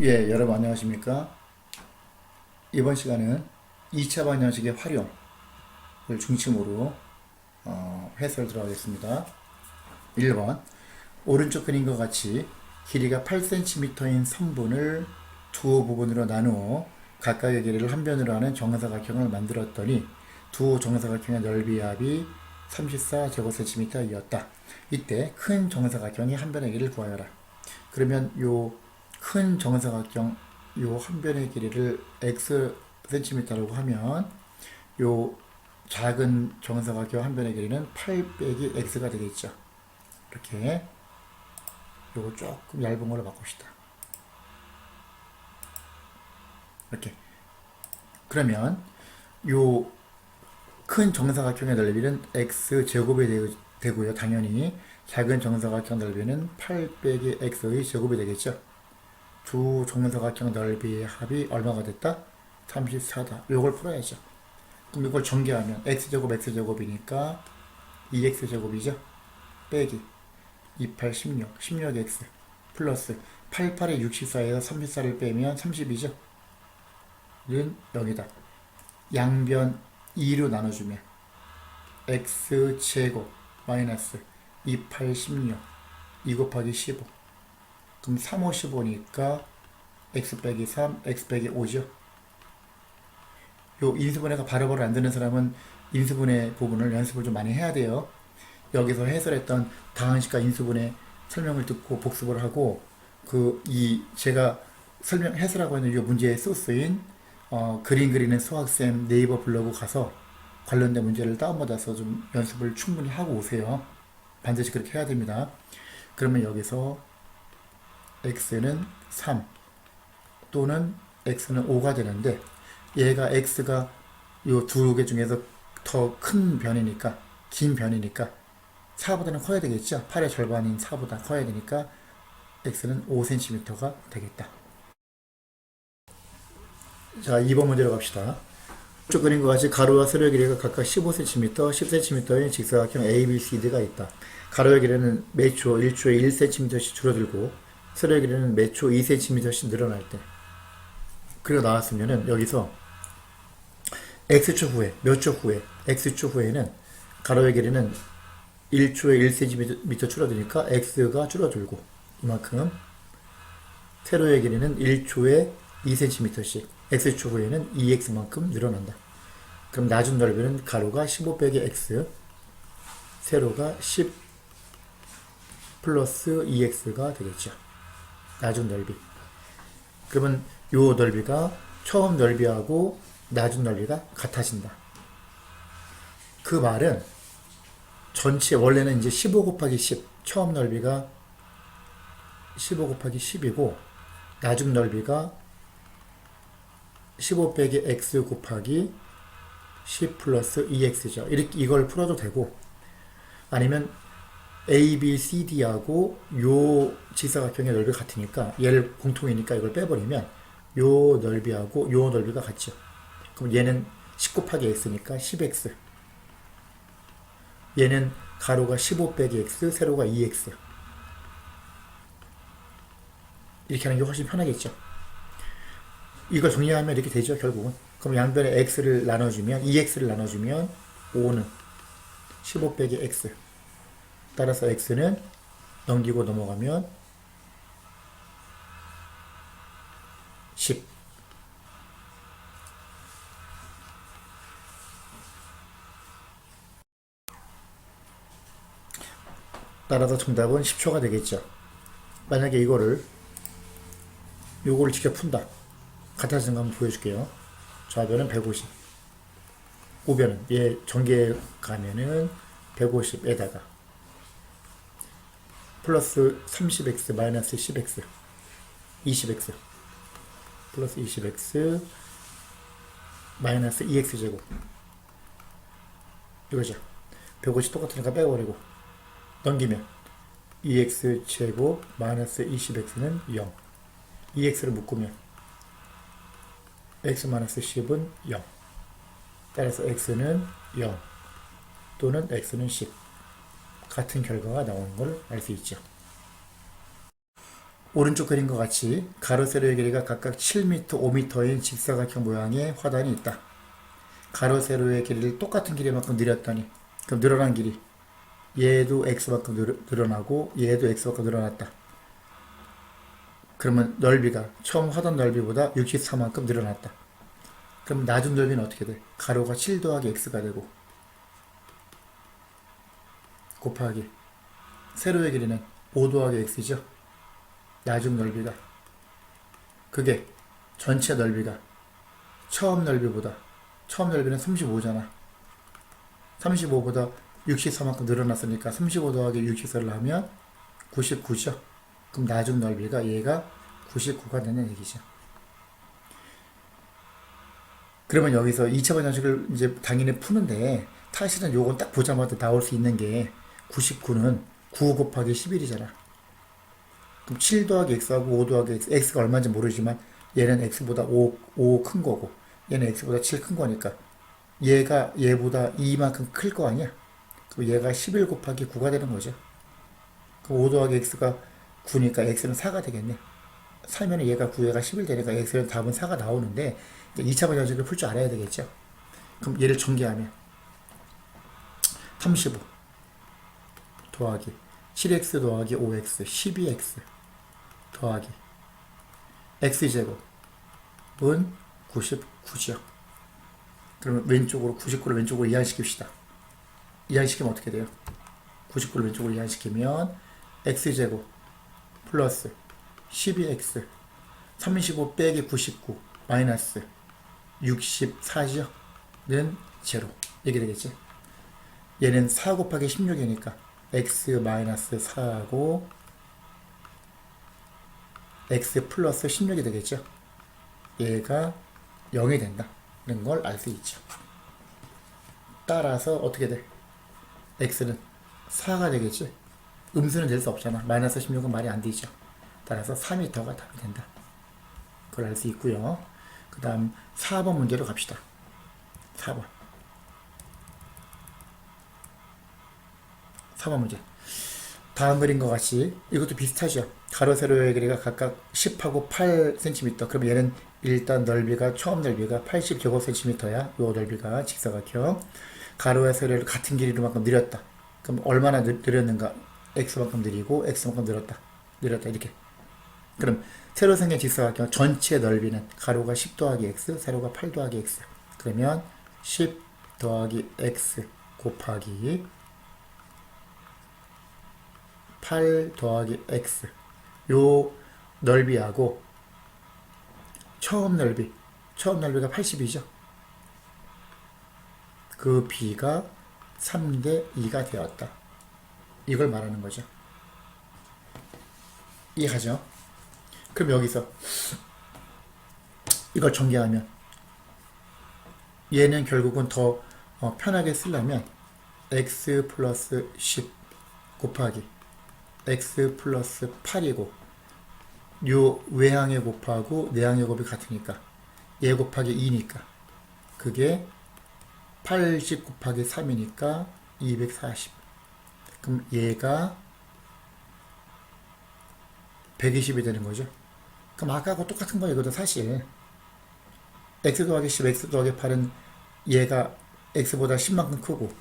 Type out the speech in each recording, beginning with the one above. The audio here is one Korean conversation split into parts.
예, 여러분 안녕하십니까? 이번 시간은 2차 방정식의 활용을 중심으로 해설 들어가겠습니다. 1번 오른쪽 그림과 같이 길이가 8cm인 선분을 두 부분으로 나누어 각각의 길이를 한 변으로 하는 정사각형을 만들었더니 두 정사각형의 넓이 합이 34제곱cm이었다. 이때 큰 정사각형의 한 변의 길이를 구하여라. 그러면 요 큰 정사각형 요 한 변의 길이를 x cm라고 하면 요 작은 정사각형 한 변의 길이는 8 빼기 x가 되겠죠. 이렇게 요거 조금 얇은 걸로 바꿉시다. 이렇게. 그러면 요 큰 정사각형의 넓이는 x 제곱이 되고요. 당연히 작은 정사각형 넓이는 8 빼기 x의 제곱이 되겠죠. 두 정사각형 넓이의 합이 얼마가 됐다? 34다. 요걸 풀어야죠. 그럼 이걸 전개하면 x제곱 x제곱이니까 2x제곱이죠. 빼기 28 16x 플러스 88에 64에서 34를 빼면 30이죠. 는 0이다. 양변 2로 나눠주면 x제곱 마이너스 28 16 2 곱하기 15 그럼 3, 5, 15니까 x 빼기 3, x 빼기 5죠. 요 인수분해가 바로바로 안 되는 사람은 인수분해 부분을 연습을 좀 많이 해야 돼요. 여기서 해설했던 다항식과 인수분해 설명을 듣고 복습을 하고 제가 해설하고 있는 이 문제의 소스인 그림 그리는 수학쌤 네이버 블로그 가서 관련된 문제를 다운받아서 좀 연습을 충분히 하고 오세요. 반드시 그렇게 해야 됩니다. 그러면 여기서 x는 3 또는 x는 5가 되는데 얘가 x가 요 두 개 중에서 더 큰 변이니까 긴 변이니까 4보다는 커야 되겠죠. 8의 절반인 4보다 커야 되니까 x는 5cm가 되겠다. 자, 2번 문제로 갑시다. 쭉 그림과 같이 가로와 세로의 길이가 각각 15cm, 10cm인 직사각형 ABCD가 있다. 가로의 길이는 매초 1초에 1cm씩 줄어들고 세로의 길이는 매초 2cm씩 늘어날 때. 그리고 나왔으면은 여기서 x초 후에, 몇 초 후에, x초 후에는 가로의 길이는 1초에 1cm 줄어드니까 x가 줄어들고 이만큼 세로의 길이는 1초에 2cm씩 x초 후에는 2x만큼 늘어난다. 그럼 낮은 넓이는 가로가 15 빼기 x 세로가 10 플러스 2x가 되겠죠. 낮은 넓이. 그러면 요 넓이가 처음 넓이하고 낮은 넓이가 같아진다. 그 말은 전체 원래는 이제 15 곱하기 10 처음 넓이가 15 곱하기 10이고 낮은 넓이가 15 빼기 x 곱하기 10 플러스 2x죠. 이렇게 이걸 풀어도 되고 아니면 A, B, C, D하고 요 직사각형의 넓이가 같으니까 얘를 공통이니까 이걸 빼버리면 요 넓이하고 요 넓이가 같죠. 그럼 얘는 10 곱하기 x니까 10x 얘는 가로가 15 빼기 x 세로가 2x 이렇게 하는 게 훨씬 편하겠죠. 이걸 정리하면 이렇게 되죠. 결국은. 그럼 양변에 x를 나눠주면 2x를 나눠주면 5는 15 빼기 x 따라서 x는 넘기고 넘어가면 10 따라서 정답은 10초가 되겠죠. 만약에 요거를 직접 푼다. 같아지는 거 한번 보여줄게요. 좌변은 150 우변은 얘 전개 가면은 150에다가 플러스 30x 마이너스 10x 20x 플러스 20x 마이너스 2x제곱 이거죠. 150 똑같으니까 빼버리고 넘기면 2x제곱 마이너스 20x는 0 2x를 묶으면 x 마이너스 10은 0 따라서 x는 0 또는 x는 10 같은 결과가 나오는 걸 알 수 있죠. 오른쪽 그림과 같이 가로 세로의 길이가 각각 7m, 5m인 직사각형 모양의 화단이 있다. 가로 세로의 길이를 똑같은 길이만큼 늘렸더니 그럼 늘어난 길이 얘도 x만큼 늘어나고 얘도 x만큼 늘어났다. 그러면 넓이가 처음 화단 넓이보다 64만큼 늘어났다. 그럼 나중 넓이는 어떻게 돼? 가로가 7 더하기 x가 되고 곱하기 세로의 길이는 5 더하기 x죠. 나중 넓이가 그게 전체 넓이가 처음 넓이는 35잖아. 35보다 64만큼 늘어났으니까 35 더하기 64를 하면 99죠. 그럼 나중 넓이가 얘가 99가 되는 얘기죠. 그러면 여기서 2차 방정식을 이제 당연히 푸는데 사실은 요건 딱 보자마자 나올 수 있는 게 99는 9 곱하기 11이잖아. 그럼 7 더하기 x하고 5 더하기 x, x가 얼마인지 모르지만 얘는 x보다 5 큰 거고 얘는 x보다 7 큰 거니까 얘가 얘보다 2만큼 클 거 아니야? 그럼 얘가 11 곱하기 9가 되는 거죠. 그럼 5 더하기 x가 9니까 x는 4가 되겠네. 4면 얘가 9, 얘가 11 되니까 x는 답은 4가 나오는데 2차 방정식을 풀 줄 알아야 되겠죠. 그럼 얘를 전개하면 35 더하기 7x 더하기 5x 12x 더하기 x제곱은 99죠. 그러면 왼쪽으로 99를 왼쪽으로 이항시킵시다. 이항시키면 어떻게 돼요? 99를 왼쪽으로 이항시키면 x제곱 플러스 12x 35 빼기 99 마이너스 64죠. 는 제로 이게 되겠지. 얘는 4 곱하기 16이니까 x 마이너스 4하고 x 플러스 16이 되겠죠. 얘가 0이 된다는 걸 알 수 있죠. 따라서 어떻게 돼? x는 4가 되겠지. 음수는 될 수 없잖아. 마이너스 16은 말이 안 되죠. 따라서 4m가 답이 된다. 그걸 알 수 있고요. 그 다음 4번 문제로 갑시다. 4번 문제. 다음 그림과 같이 이것도 비슷하죠. 가로 세로의 길이가 각각 10하고 8cm. 그럼 얘는 일단 넓이가 처음 넓이가 80제곱cm야. 요 넓이가 직사각형. 가로와 세로를 같은 길이로만큼 늘렸다. 그럼 얼마나 늘렸는가? x만큼 늘리고 x만큼 늘었다 이렇게. 그럼 새로 생긴 직사각형 전체 넓이는 가로가 10 더하기 x, 세로가 8 더하기 x. 그러면 10 더하기 x 곱하기 8 더하기 x. 요 넓이하고 처음 넓이가 80이죠. 그 b가 3대 2가 되었다. 이걸 말하는 거죠. 이해하죠? 그럼 여기서 이걸 전개하면 얘는 결국은 더 편하게 쓰려면 x 플러스 10 곱하기 x 플러스 8이고 요 외항의 곱하고 내항의 곱이 같으니까 얘 곱하기 2니까 그게 80 곱하기 3이니까 240. 그럼 얘가 120이 되는 거죠. 그럼 아까하고 똑같은 거예요. 이것도 사실 x 더하기 10, x 더하기 8은 얘가 x보다 10만큼 크고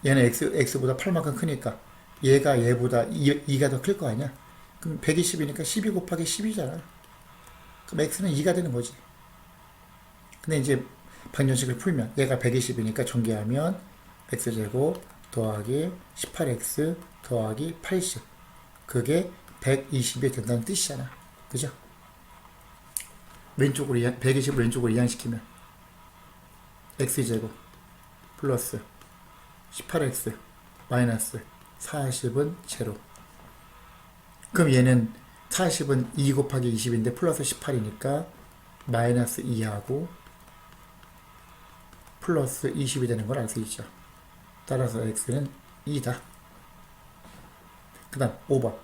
얘는 x보다 8만큼 크니까 얘가 얘보다 2가 더 클 거 아니야. 그럼 120이니까 12 곱하기 10이잖아. 그럼 x는 2가 되는 거지. 근데 이제 방정식을 풀면 얘가 120이니까 전개하면 x제곱 더하기 18x 더하기 80. 그게 120이 된다는 뜻이잖아. 그죠? 왼쪽으로 120을 왼쪽으로 이항시키면 x제곱 플러스 18x 마이너스 40은 제로. 그럼 얘는 40은 2 곱하기 20인데 플러스 18이니까 마이너스 2하고 플러스 20이 되는 걸 알 수 있죠. 따라서 x는 2다. 그 다음 5번.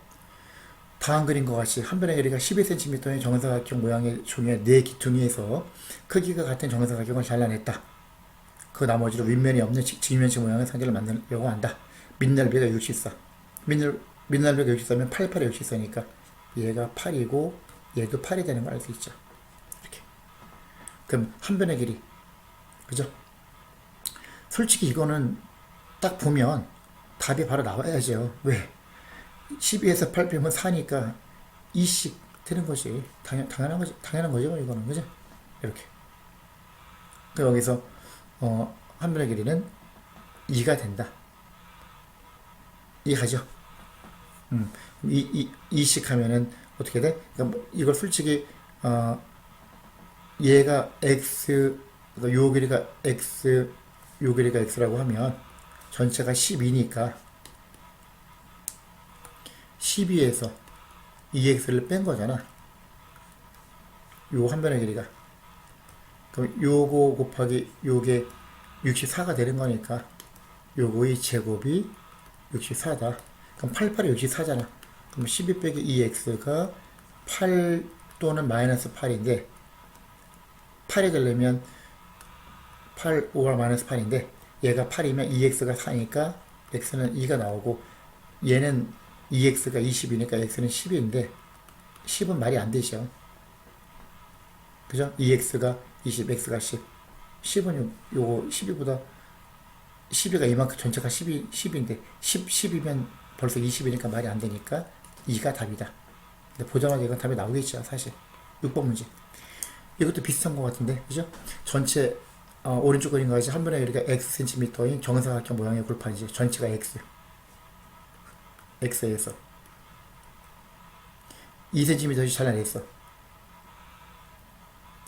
다음 그림과 같이 한 변의 길이가 12cm의 정사각형 모양의 종의 네 기퉁이에서 크기가 같은 정사각형을 잘라냈다. 그 나머지로 윗면이 없는 직면체 모양의 상자를 만들려고 한다. 밑넓이가 64. 민날배가 64면 88에 64니까 얘가 8이고 얘도 8이 되는 걸 알 수 있죠. 이렇게. 그럼 한 변의 길이. 그죠? 솔직히 이거는 딱 보면 답이 바로 나와야죠. 왜? 12에서 8 빼면 4니까 2씩 되는 거지. 당연한 거지. 당연한 거죠. 이거는. 그죠? 이렇게. 그 여기서 한 변의 길이는 2가 된다. 이해가죠? 2씩 하면은 어떻게 돼? 그러니까 뭐 이걸 솔직히 얘가 x, 그러니까 요 길이가 x, 요 길이가 x라고 하면 전체가 12니까 12에서 2x를 뺀 거잖아. 요 한 변의 길이가. 그럼 요거 곱하기 요게 64가 되는 거니까 요거의 제곱이 64다. 그럼 88이 64잖아. 그럼 12 빼기 2x가 8 또는 마이너스 8인데 8이 되려면 8, 5가 마이너스 8인데 얘가 8이면 2x가 4니까 x는 2가 나오고 얘는 2x가 20이니까 x는 10인데 10은 말이 안 되죠. 그죠? 2x가 20, x가 10. 10은 요거 12보다 12가 이만큼 전체가 10인데 10이면 벌써 20이니까 말이 안 되니까 2가 답이다. 근데 보자마자 이건 답이 나오겠죠, 사실. 6번 문제. 이것도 비슷한 것 같은데, 그죠? 전체 오른쪽 그림 같이 한 번에 이렇게 x 센티미터인 정사각형 모양의 골판이지. 전체가 x. x에서 2cm씩 잘라냈어.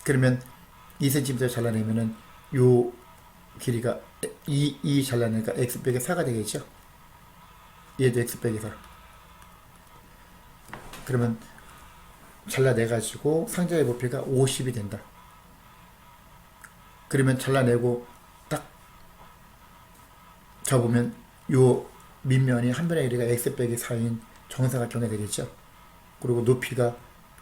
그러면 2cm 잘라내면은 요 길이가 2 잘라내니까 x 빼기 4가 되겠죠? 얘도 x 빼기 4. 그러면 잘라내가지고 상자의 부피가 50이 된다. 그러면 잘라내고 딱 접으면 요 밑면이 한 변의 길이가 x 빼기 4인 정사각형이 되겠죠? 그리고 높이가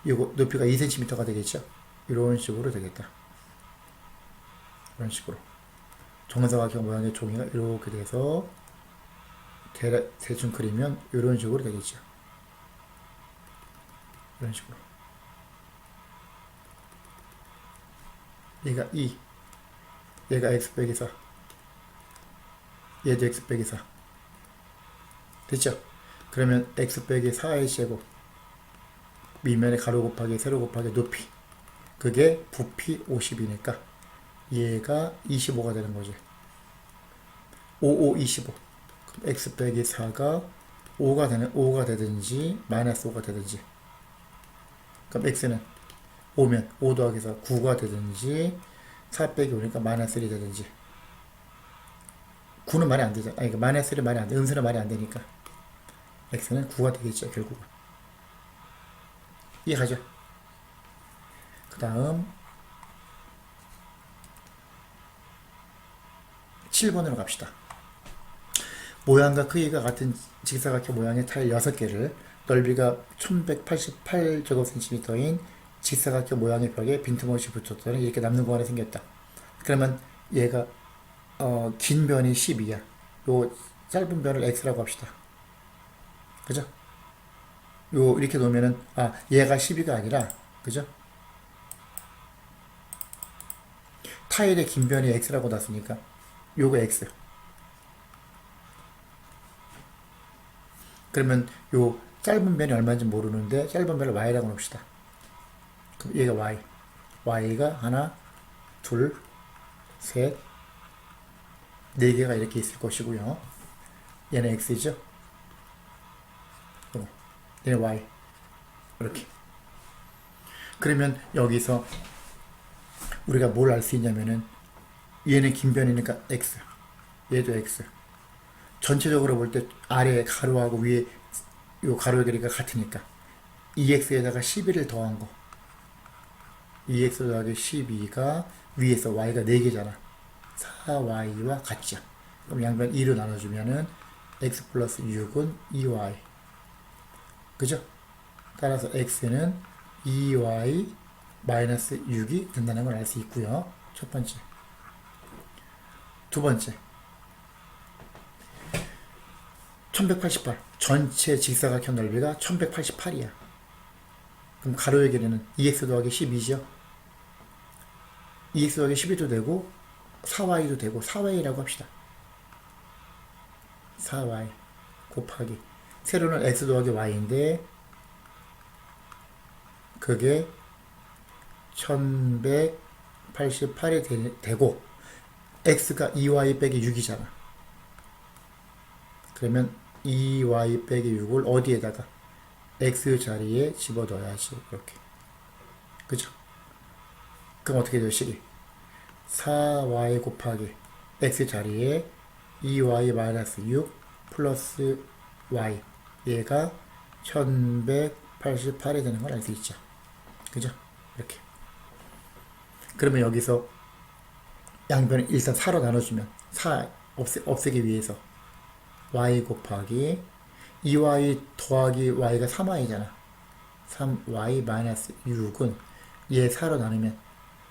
2cm가 되겠죠? 이런 식으로 되겠다. 이런 식으로. 정사각형 모양의 종이가 이렇게 돼서 대충 그리면 이런 식으로 되겠죠. 이런 식으로. 얘가 2, 얘가 x 빼기 4, 얘도 x 빼기 4. 됐죠? 그러면 x 빼기 4의 제곱, 밑면에 가로 곱하기 세로 곱하기 높이, 그게 부피 50이니까 얘가 25가 되는 거지. 25. 그럼 x 빼기 4가 5가 되든지 마이너스 5가 되든지. 그럼 x는 5면 5 더하기 4 9가 되든지 4 빼기 5니까 마이너스 1이 되든지. 9는 말이 안 되죠. 아니, 그러니까 마이너스 1은 말이 안 돼. 음수는 말이 안 되니까 x는 9가 되겠죠, 결국은. 이해가죠? 그 다음 7번으로 갑시다. 모양과 크기가 같은 직사각형 모양의 타일 6개를 넓이가 1188제곱센티미터인 직사각형 모양의 벽에 빈틈없이 붙였더니 이렇게 남는 공간이 생겼다. 그러면 얘가 긴 변이 12야. 요 짧은 변을 x라고 합시다. 그죠? 요 이렇게 놓으면은 얘가 12가 아니라, 그죠? 타일의 긴 변이 x라고 놨으니까 요거 x. 그러면 요 짧은 변이 얼마인지 모르는데 짧은 변을 y라고 놓읍시다. 그럼 얘가 y. y가 하나, 둘, 셋, 네 개가 이렇게 있을 것이고요. 얘는 x죠. 얘는 y. 이렇게. 그러면 여기서 우리가 뭘 알 수 있냐면은 얘는 긴 변이니까 x. 얘도 x. 전체적으로 볼 때 아래 가로하고 위에 요 가로의 길이가 같으니까 2x에다가 12를 더한 거. 2x 더하기 12가 위에서 y가 4개잖아. 4y와 같죠. 그럼 양변 2로 나눠주면은 x 플러스 6은 2y. 그죠? 따라서 x는 2y 마이너스 6이 된다는 걸 알 수 있고요. 첫 번째. 두 번째. 1188. 전체 직사각형 넓이가 1188이야. 그럼 가로의 길이는 2x 더하기 12죠. 2x 더하기 12도 되고 4y도 되고 4y라고 합시다. 4y 곱하기 세로는 x 더하기 y인데 그게 1188이 되고 x가 2y 빼기 6이잖아. 그러면 2y 빼기 6을 어디에다가 x 자리에 집어넣어야지. 이렇게. 그죠? 그럼 어떻게 돼요? 식이 4y 곱하기 x 자리에 2y 마이너스 6 플러스 y 얘가 1188이 되는 걸 알 수 있죠. 그죠? 이렇게. 그러면 여기서 양변을 일단 4로 나눠주면 4 없애기 위해서 y 곱하기 2y 더하기 y가 3y잖아. 3y 마이너스 6은 얘 4로 나누면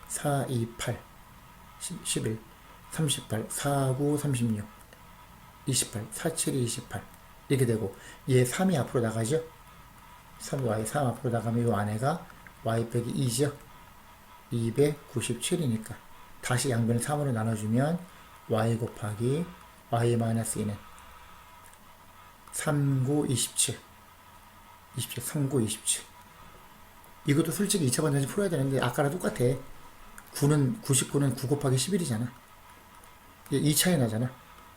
4, 2, 8, 11, 38, 4, 9, 36, 28, 4, 7, 28 이렇게 되고 얘 3이 앞으로 나가죠. 3y 3 앞으로 나가면 이 안에가 y 빼기 2죠. 297이니까 다시 양변을 3으로 나눠주면 y 곱하기 y 마이너스 2는 39, 27 27, 39, 27 이것도 솔직히 2차 반전지 풀어야 되는데 아까랑 똑같아. 99는 9 곱하기 11이잖아. 2차이 나잖아.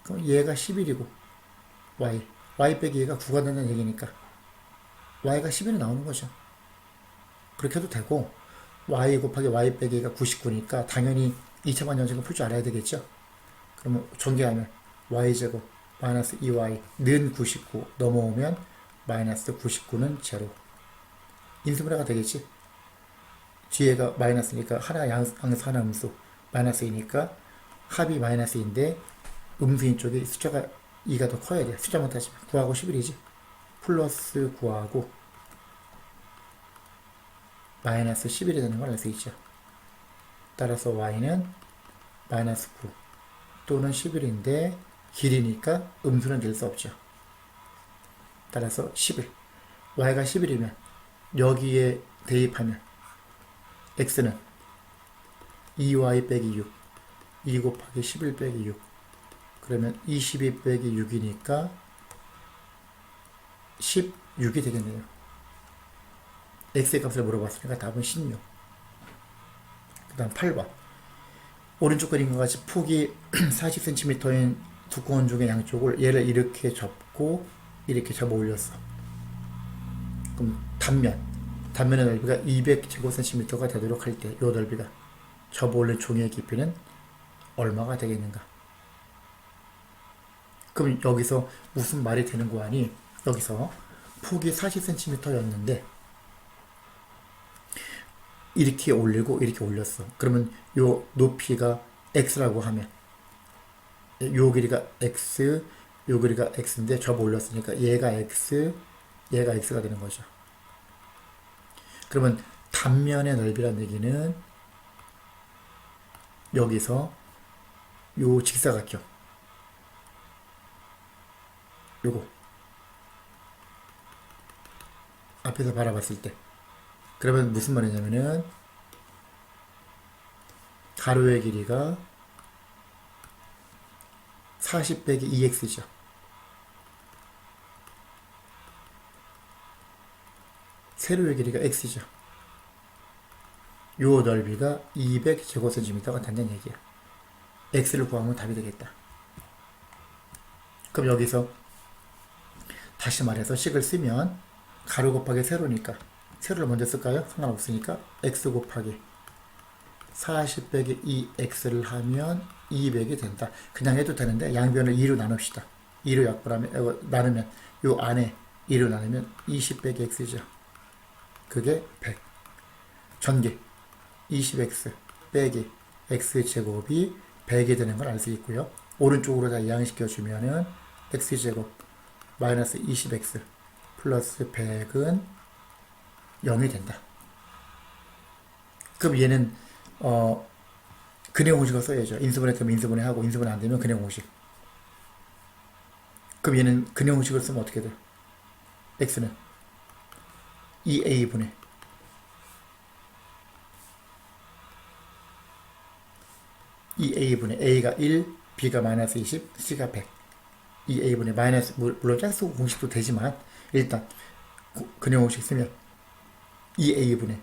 그럼 얘가 11이고 y 빼기 얘가 9가 된다는 얘기니까 y가 11이 나오는 거죠. 그렇게 해도 되고 y 곱하기 y 빼기 얘가 99니까 당연히 2차 반전식을 풀 줄 알아야 되겠죠. 그러면 전개하면 y제곱 마이너스 2y 는 99 넘어오면 마이너스 99는 제로. 인수분해가 되겠지. 뒤에가 마이너스니까 하나 양수 하나 음수 마이너스이니까 합이 마이너스인데 음수인 쪽에 숫자가 2가 더 커야 돼. 숫자만 따지면 9하고 11이지. 플러스 9하고 마이너스 11이 되는 걸 알 수 있죠. 따라서 y는 마이너스 9 또는 11인데 길이니까 음수는 될 수 없죠. 따라서 11 y가 11이면 여기에 대입하면 x는 2y 빼기 6 2 곱하기 11 빼기 6 그러면 22 빼기 6이니까 16이 되겠네요. x의 값을 물어봤으니까 답은 16. 그 다음 8번 오른쪽 그림과 같이 폭이 40cm인 두꺼운 종의 양쪽을 얘를 이렇게 접고 이렇게 접어 올렸어. 그럼 단면의 넓이가 200제곱cm가 되도록 할 때 이 넓이가 접어 올린 종이의 깊이는 얼마가 되겠는가? 그럼 여기서 무슨 말이 되는 거 아니? 여기서 폭이 40cm였는데 이렇게 올리고 이렇게 올렸어. 그러면 요 높이가 x라고 하면 요 길이가 x, 요 길이가 x인데 접어 올렸으니까 얘가 x, 얘가 x가 되는 거죠. 그러면 단면의 넓이라는 얘기는 여기서 요 직사각형 요거 앞에서 바라봤을 때 그러면 무슨 말이냐면은 가로의 길이가 40 빼기 2x죠. 세로의 길이가 x죠. 요 넓이가 200제곱cm가 된다는 얘기야. x를 구하면 답이 되겠다. 그럼 여기서 다시 말해서 식을 쓰면 가로 곱하기 세로니까 세로를 먼저 쓸까요? 상관없으니까 x 곱하기 40 빼기 2x를 하면 200이 된다. 그냥 해도 되는데 양변을 2로 나눕시다. 2로 약분하면 나누면 요 안에 2로 나누면 20 빼기 x죠. 그게 100. 전개 20x 빼기 x제곱이 100이 되는 걸 알 수 있고요. 오른쪽으로 다 이항시켜 주면은 x제곱 마이너스 20x 플러스 100은 0이 된다. 그럼 얘는 근해 공식을 써야죠. 인수분해 되면 인수분해하고 인수분해 안 되면 근해 공식. 그럼 얘는 근형식을 쓰면 어떻게 돼? x는 2a분의 a가 1, b가 마이너스 20, c가 100. 2a분의 마이너스, 물론 짝수 공식도 되지만 일단 근형공식 쓰면 2a분의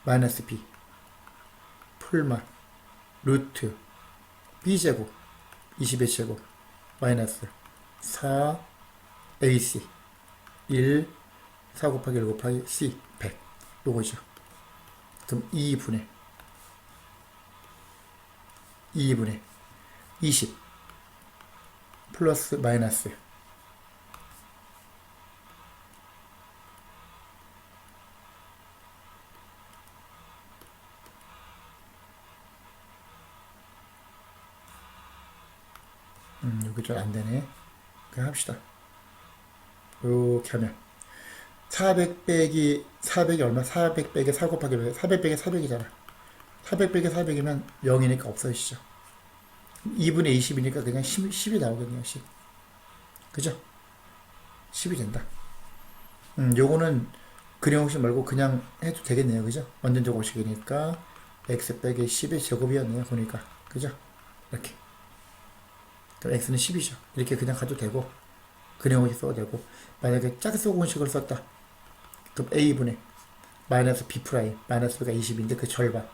마이너스 b 풀마 루트 b제곱 20의 제곱 마이너스 4ac 1 4 곱하기 1 곱하기 c 100 요거죠. 그럼 2분의 20 플러스 마이너스 여기 좀 안되네. 그냥 합시다. 이렇게 하면 400 빼기 400이 얼마? 400 빼기 4 곱하기 100 400 빼기 400이잖아 400 빼기 400이면 0이니까 없어지죠. 2분의 20이니까 그냥 10이 나오거든요. 10 그죠? 10이 된다. 요거는 근형공식 말고 그냥 해도 되겠네요. 그죠? 완전적 공식이니까 x 빼기 10의 제곱이었네요. 보니까 그죠? 이렇게 그럼 x는 10이죠. 이렇게 그냥 가도 되고 근형공식 써도 되고 만약에 짝수 공식을 썼다. 그럼 a분의 마이너스 b 프라임 마이너스 b가 20인데 그 절반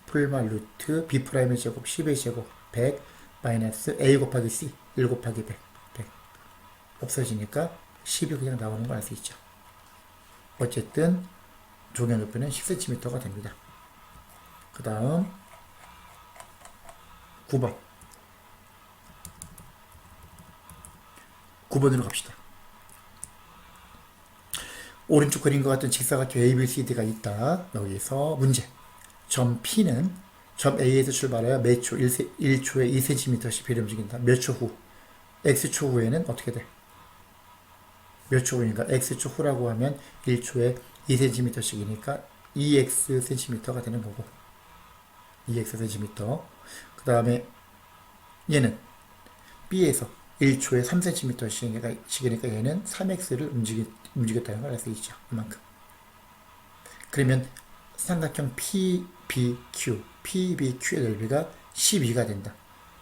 풀마 루트 b 프라임의 제곱 10의 제곱 100 마이너스 a 곱하기 c 1 곱하기 100 없어지니까 10이 그냥 나오는 걸 알 수 있죠. 어쨌든 종의 높이는 10cm가 됩니다. 그 다음 9번으로 갑시다. 오른쪽 그림과 같은 직사각형 ABCD가 있다. 여기서 문제. 점 P는 점 A에서 출발하여 몇 초, 1초에 2cm씩 비례 움직인다. 몇 초 후. X초 후에는 어떻게 돼? 몇 초 후니까 X초 후라고 하면 1초에 2cm씩이니까 2xcm가 되는 거고. 2xcm. 그 다음에 얘는 B에서 1초에 3cm씩이니까 얘는 3x를 움직였다는 걸 알 수 있죠. 그만큼. 그러면 삼각형 PBQ의 넓이가 12가 된다.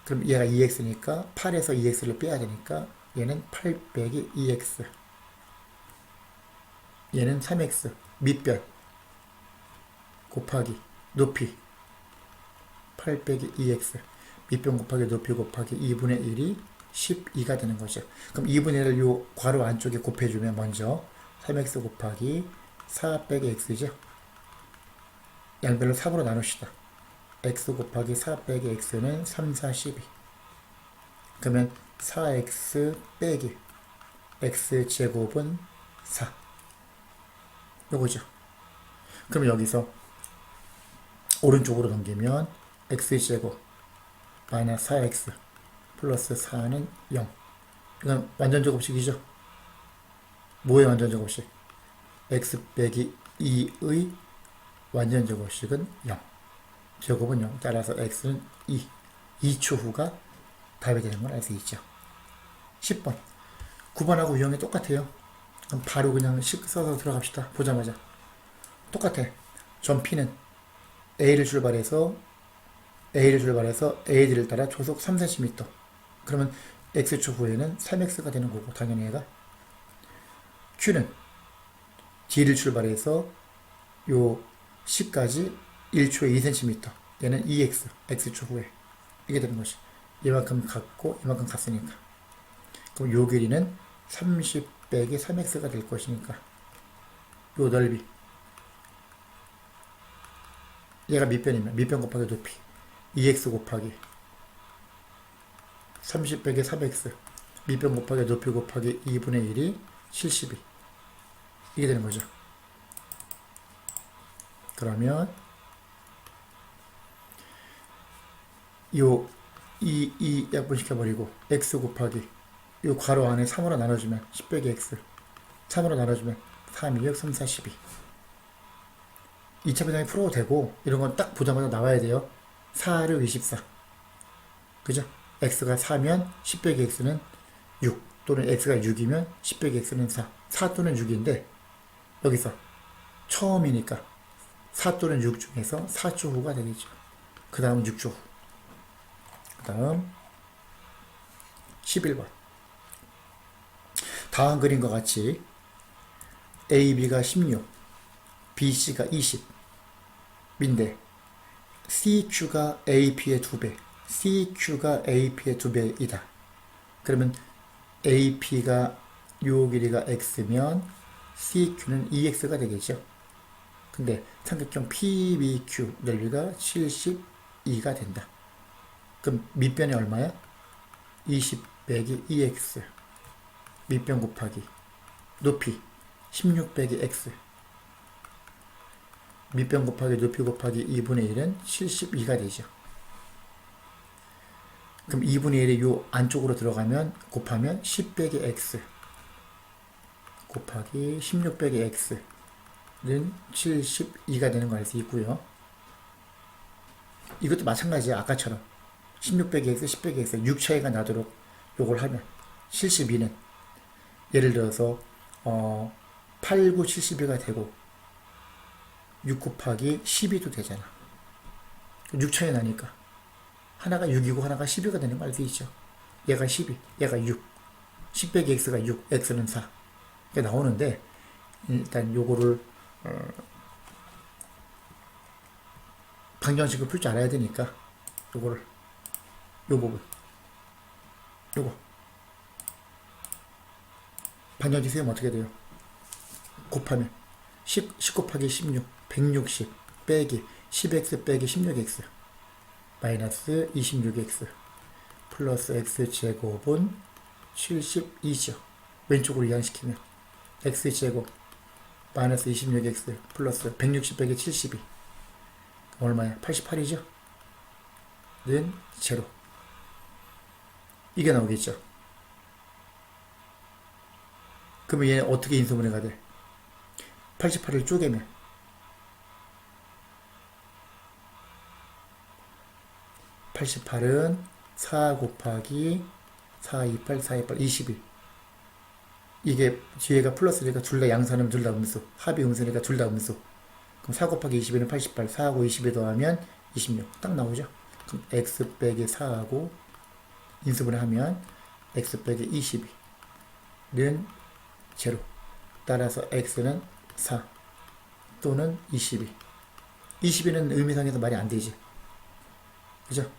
그럼 얘가 2x니까 8에서 2x를 빼야 되니까 얘는 8 빼기 2x. 얘는 3x 밑변 곱하기 높이 8 빼기 2x 밑변 곱하기 높이 곱하기 2분의 1이 12가 되는 거죠. 그럼 2분의 1을 요 괄호 안쪽에 곱해주면 먼저 3x 곱하기 4 빼기 x죠. 양변을 3으로 나눕시다. x 곱하기 4 빼기 x는 3, 4, 12. 그러면 4x 빼기 x제곱은 4. 요거죠. 그럼 여기서 오른쪽으로 넘기면 x제곱 마이너스 4x 플러스 4는 0. 이건 완전제곱식이죠. 뭐의 완전제곱식? x 빼기 2의 완전제곱식은 0. 제곱은 0. 따라서 x는 2. 2초 후가 답이 되는 걸 알 수 있죠. 10번. 9번하고 유형이 똑같아요. 그럼 바로 그냥 써서 들어갑시다. 보자마자. 똑같아. 점 P는 A를 출발해서 AD를 따라 초속 3cm. 그러면 X초 후에는 3X가 되는 거고, 당연히 얘가. Q는 D를 출발해서 요 C까지 1초에 2cm. 얘는 2X, X초 후에. 이게 되는 것이. 이만큼 같고, 이만큼 같으니까. 그럼 요 길이는 30 빼기 3X가 될 것이니까. 요 넓이. 얘가 밑변이면, 밑변 곱하기 높이. 2x 곱하기 30 빼기 3x 밑변 곱하기 높이 곱하기 2분의 1이 72. 이게 되는 거죠. 그러면 이 약분시켜버리고 x 곱하기 요 괄호 안에 3으로 나눠주면 10 빼기 x 3으로 나눠주면 3, 2, 6, 3, 4, 12. 2차 변형이 풀어도 되고 이런 건 딱 보자마자 나와야 돼요. 4를 24. 그죠? x가 4면 10 빼기 x는 6. 또는 x가 6이면 10 빼기 x는 4. 4 또는 6인데 여기서 처음이니까 4 또는 6 중에서 4조 후가 되겠죠. 그 다음 6조 후. 그 다음 11번. 다음 그림과 같이 AB가 16, BC가 20인데 CQ가 AP의 2배, CQ가 AP의 2배이다. 그러면 AP가 요 길이가 x면 CQ는 2x가 되겠죠. 근데 삼각형 PBQ 넓이가 72가 된다. 그럼 밑변이 얼마야? 20 빼기 2x 밑변 곱하기 높이 16 빼기 x 밑변 곱하기 높이 곱하기 2분의 1은 72가 되죠. 그럼 2분의 1이 요 안쪽으로 들어가면 곱하면 10 빼기 x 곱하기 16 빼기 x는 72가 되는 걸 알 수 있고요. 이것도 마찬가지야. 아까처럼 16 빼기 x, 10 빼기 x 6 차이가 나도록 요걸 하면 72는 예를 들어서 8, 9, 72가 되고 6 곱하기 12도 되잖아. 6 차이 나니까 하나가 6이고 하나가 12가 되는 거 알 수 있죠. 얘가 12, 얘가 6 10 빼기 x가 6, x는 4 이게 나오는데 일단 요거를 방정식을 풀 줄 알아야 되니까 요거를 요 부분 요거 방정식 세우면 어떻게 돼요? 곱하면 10 곱하기 16 160 빼기 10x 빼기 16x 마이너스 26x 플러스 x제곱은 72죠. 왼쪽으로 이항시키면 x제곱 마이너스 26x 플러스 160 빼기 72 얼마야? 88이죠? 는 제로. 이게 나오겠죠. 그러면 얘는 어떻게 인수분해가 돼? 88을 쪼개면 88은 4 곱하기 4, 28, 4, 28, 22 이게 뒤에가 플러스니까 둘 다 양수하면 둘 다 음수 합이 음수니까 둘 다 음수 그럼 4 곱하기 22는 88 4하고 22 더하면 26 딱 나오죠. 그럼 x 빼기 4하고 인수분해 하면 x 빼기 22는 제로. 따라서 x는 4 또는 22 22는 의미상에서 말이 안 되지. 그죠?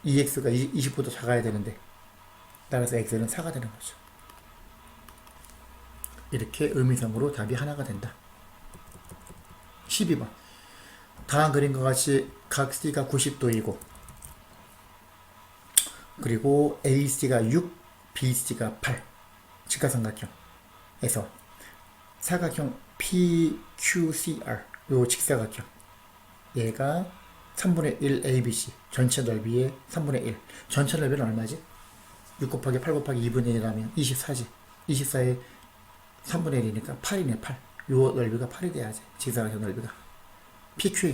2x가 20보다 작아야 되는데 따라서 x는 4가 되는 거죠. 이렇게 의미상으로 답이 하나가 된다. 12번. 다음 그림과 같이 각 C가 90도이고 그리고 AC가 6, BC가 8 직각삼각형에서 사각형 PQCR 요 직사각형 얘가 3분의 1 ABC 전체 넓이의 3분의 1 전체 넓이는 얼마지? 6 곱하기 8 곱하기 2분의 1하면 24지 24에 3분의 1이니까 8이네 8 요 넓이가 8이 돼야지 직사각형 넓이가 PQ의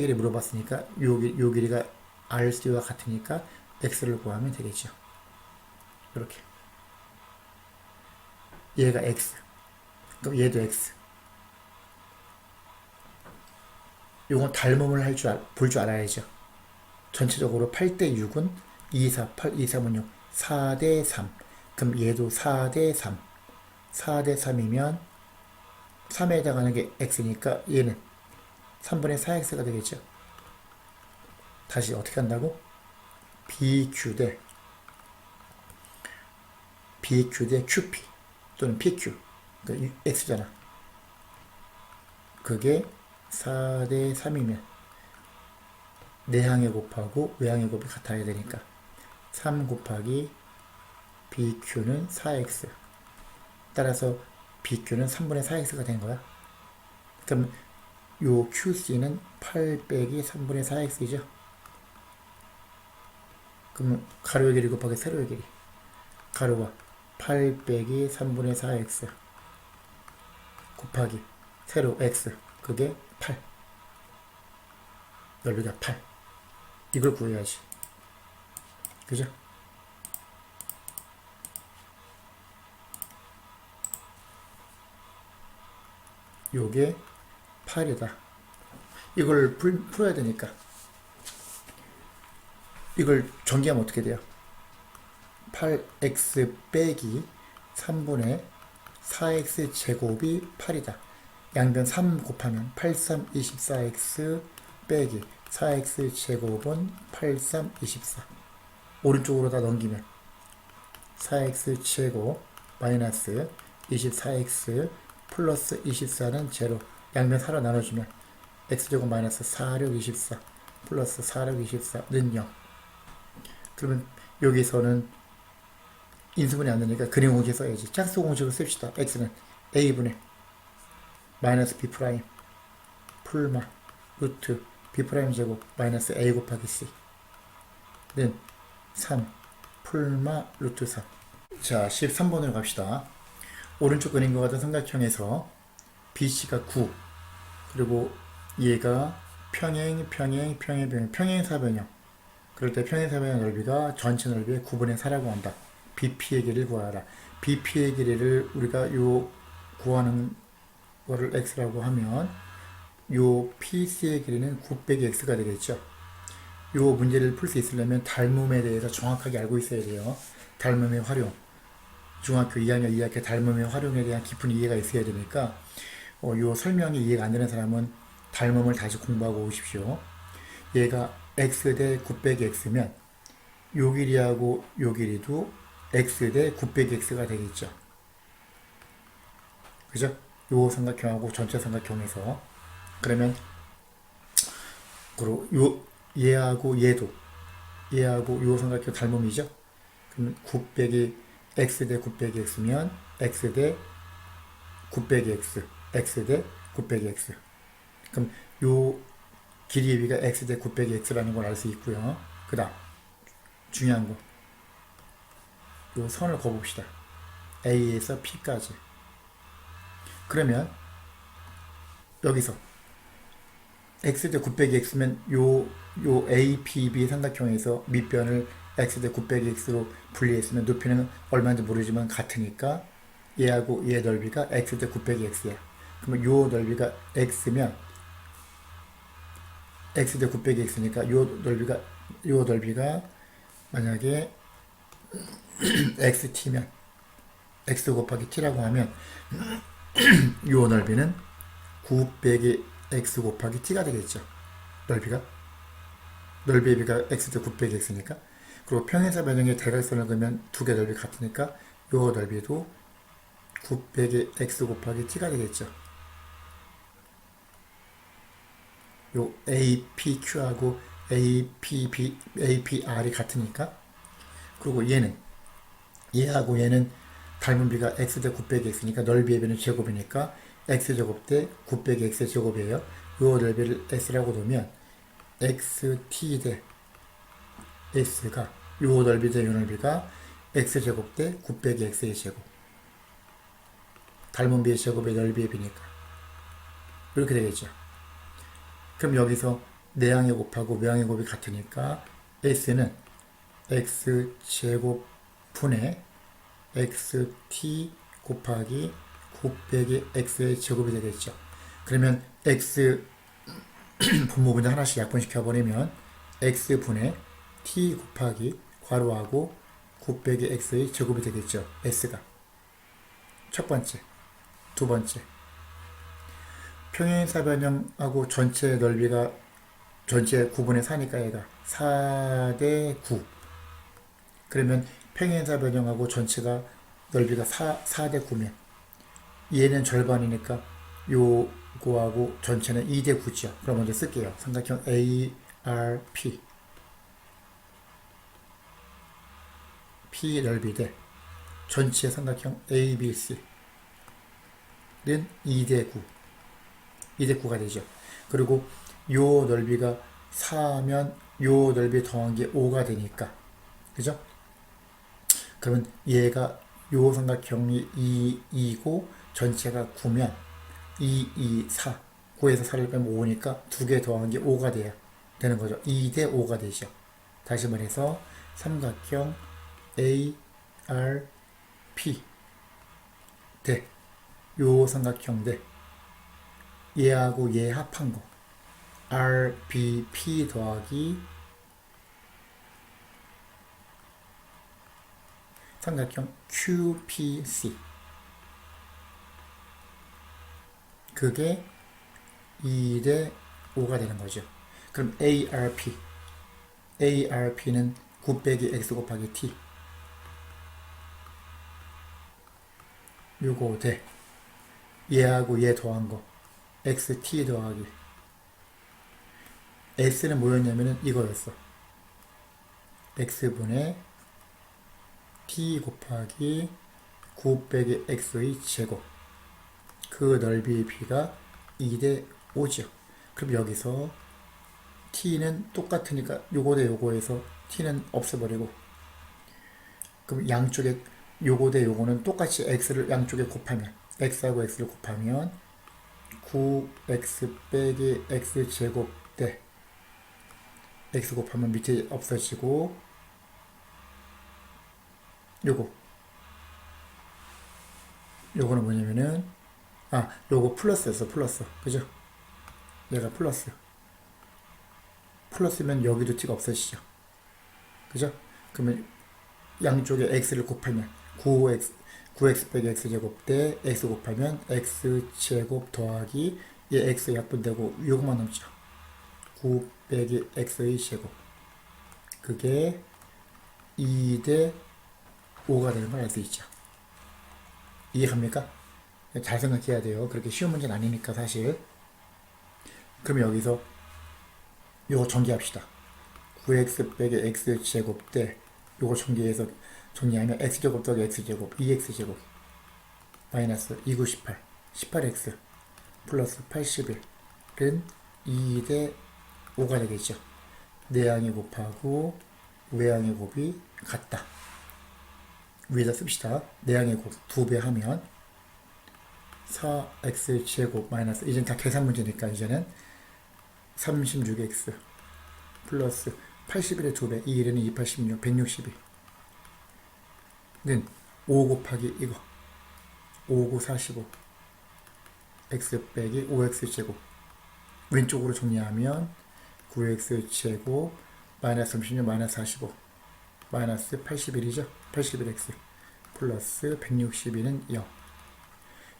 길이 물어봤으니까 요 길이가 RC와 같으니까 X를 구하면 되겠죠. 이렇게 얘가 X 그럼 얘도 X 요건 닮음을 볼 줄 알아야죠. 전체적으로 8대 6은 2, 4, 8, 2, 3은 6 4대 3 그럼 얘도 4대 3 4대 3이면 3에 해당하는 게 X니까 얘는 3분의 4X가 되겠죠. 다시 어떻게 한다고? BQ 대 QP 또는 PQ 그러니까 X잖아. 그게 4대 3이면 내항의 곱하고 외항의 곱이 같아야 되니까 3 곱하기 BQ는 4X 따라서 BQ는 3분의 4X가 된 거야. 그럼 요 QC는 8 빼기 3분의 4X이죠. 그럼 가로의 길이 곱하기 세로의 길이 가로가 8 빼기 3분의 4X 곱하기 세로 X 그게 8 넓이가 8 이걸 구해야지. 그죠? 요게 8이다. 이걸 풀어야 되니까 이걸 전개하면 어떻게 돼요? 8x 빼기 3분의 4x 제곱이 8이다. 양변 3 곱하면 83, 24x 빼기 4x 제곱은 83, 24. 오른쪽으로 다 넘기면 4x 제곱 마이너스 24x 플러스 24는 제로. 양변 4로 나눠주면 x제곱 마이너스 4력 24 플러스 4력 24는 0. 그러면 여기서는 인수분해 안 되니까 그림 공식 써야지. 짝수 공식을 씁시다. x는 a분의 마이너스 b 프라임 풀마 루트 b 프라임 제곱 마이너스 a 곱하기 c는 3 풀마 루트 3. 자, 13번으로 갑시다. 오른쪽 그림과 같은 삼각형에서 BC가 9, 그리고 얘가 평행사변형. 그럴 때 평행사변형 넓이가 전체 넓이의 9분의 4라고 한다. BP의 길이를 구하라. BP의 길이를 우리가 요 구하는 거를 x라고 하면 요 PC의 길이는 9 빼기 x가 되겠죠. 요 문제를 풀 수 있으려면 닮음에 대해서 정확하게 알고 있어야 돼요. 닮음의 활용. 중학교 2학년 2학기 닮음의 활용에 대한 깊은 이해가 있어야 되니까 요 설명이 이해가 안 되는 사람은 닮음을 다시 공부하고 오십시오. 얘가 x 대 9 빼기 x면 요 길이하고 요 길이도 x 대 9 빼기 x가 되겠죠. 그죠? 요 삼각형하고 전체 삼각형에서 그러면 그리고 얘하고 요 삼각형 닮음이죠. 그럼 9 빼기 x 대 9 빼기 x면 x 대 9 빼기 x, x 대 9 빼기 x. 그럼 요 길이의 비가 x 대 9 빼기 x라는 걸 알 수 있고요. 그 다음 중요한 거, 요 선을 그어봅시다. A에서 P까지. 그러면 여기서 x 대 9 빼기 x면 요 A, P, B 삼각형에서 밑변을 x 대 9 빼기 x로 분리했으면 높이는 얼마인지 모르지만 같으니까 얘하고 얘 넓이가 x 대 9 빼기 x야. 그러면 요 넓이가 x면 x 대 9 빼기 x니까 요 넓이가 만약에 xt면 x 곱하기 t라고 하면 요 넓이는 9 빼기 x 곱하기 t가 되겠죠. 넓이의 비가 x 대 9 빼기 x니까. 그리고 평행사 변형의 대각선을 그으면 두 개 넓이 같으니까 요 넓이도 9 빼기 x 곱하기 t가 되겠죠. 요 APQ하고 APR이 같으니까. 그리고 얘하고 얘는 닮은 비가 x 대 9 빼기 x니까 넓이의 비는 제곱이니까 x제곱 대 9 빼기 x의 제곱이에요. 요 넓이를 s라고 두면 xt 대 s가 요 넓이 대 요 넓이가 x제곱 대 9 빼기 x의 제곱. 닮은 비의 제곱의 넓이의 비니까 이렇게 되겠죠. 그럼 여기서 내항의 곱하고 외항의 곱이 같으니까 s는 x제곱 분의 xt 곱하기 9 빼기 x의 제곱이 되겠죠. 그러면 x 분모분자 하나씩 약분시켜버리면 x분의 t 곱하기 괄호하고 9 빼기 x의 제곱이 되겠죠. s가 첫 번째. 두 번째, 평행사변형하고 전체 넓이가 전체 9분의 4니까 얘가 4 대 9. 그러면 평행사변형하고 전체가 넓이가 4 대 9면 얘는 절반이니까 요거하고 전체는 2 대 9죠. 그럼 먼저 쓸게요. 삼각형 ARP P 넓이 대 전체 삼각형 ABC 는 2 대 9. 2 대 9가 되죠. 그리고 요 넓이가 4면 요 넓이 더한 게 5가 되니까. 그죠? 그러면 얘가 요 삼각형이 2고 전체가 9면 4. 9에서 4를 빼면 5니까 두 개 더한 게 5가 되는 거죠. 2 대 5가 되죠. 다시 말해서 삼각형 ARP 대 요 삼각형 대 얘하고 얘 합한 거. RBP 더하기 삼각형 QPC. 그게 2대 5가 되는 거죠. 그럼 ARP는 9 빼기 X 곱하기 T. 요거 돼. 얘하고 얘 더한 거. XT 더하기. X는 뭐였냐면은 이거였어. X분의 T 곱하기 9 빼기 X의 제곱. 그 넓이의 B가 2대 5죠. 그럼 여기서 T는 똑같으니까 요거 대 요거에서 T는 없애버리고, 그럼 양쪽에 요거 대 요거는 똑같이 X를 양쪽에 곱하면, X하고 X를 곱하면 9X 빼기 X제곱 대 X 곱하면 밑에 없어지고, 요거는 뭐냐면은, 요거 플러스였어. 플러스. 그죠? 얘가 플러스면 여기도 T가 없어지죠. 그죠? 그러면 양쪽에 X를 곱하면 9X 빼기 X제곱 대 X 곱하면 X제곱 더하기 얘 X 약분되고 요것만 남죠. 9 빼기 X의 제곱. 그게 2대 5가 되는 걸 알 수 있죠. 이해갑니까? 잘 생각해야 돼요. 그렇게 쉬운 문제는 아니니까 사실. 그럼 여기서 요거 전개합시다. 9x 빼기 x제곱 대 요거 정리하면 x제곱 더하기 x제곱 2x제곱 마이너스 2918 18x 플러스 81은 2대 5가 되겠죠. 내항의 곱하고 외항의 곱이 같다. 위에다 씁시다. 내항의 곱 2배 하면 4x제곱 마이너스, 이젠 다 계산 문제니까 이제는 36x 플러스 81의 2배, 2일에는 286, 162는 5 곱하기 이거 5, 9, 45 x 빼기 5x제곱, 왼쪽으로 정리하면 9x제곱 마이너스 36 마이너스 45 마이너스 81이죠. 81x 플러스 162는 0.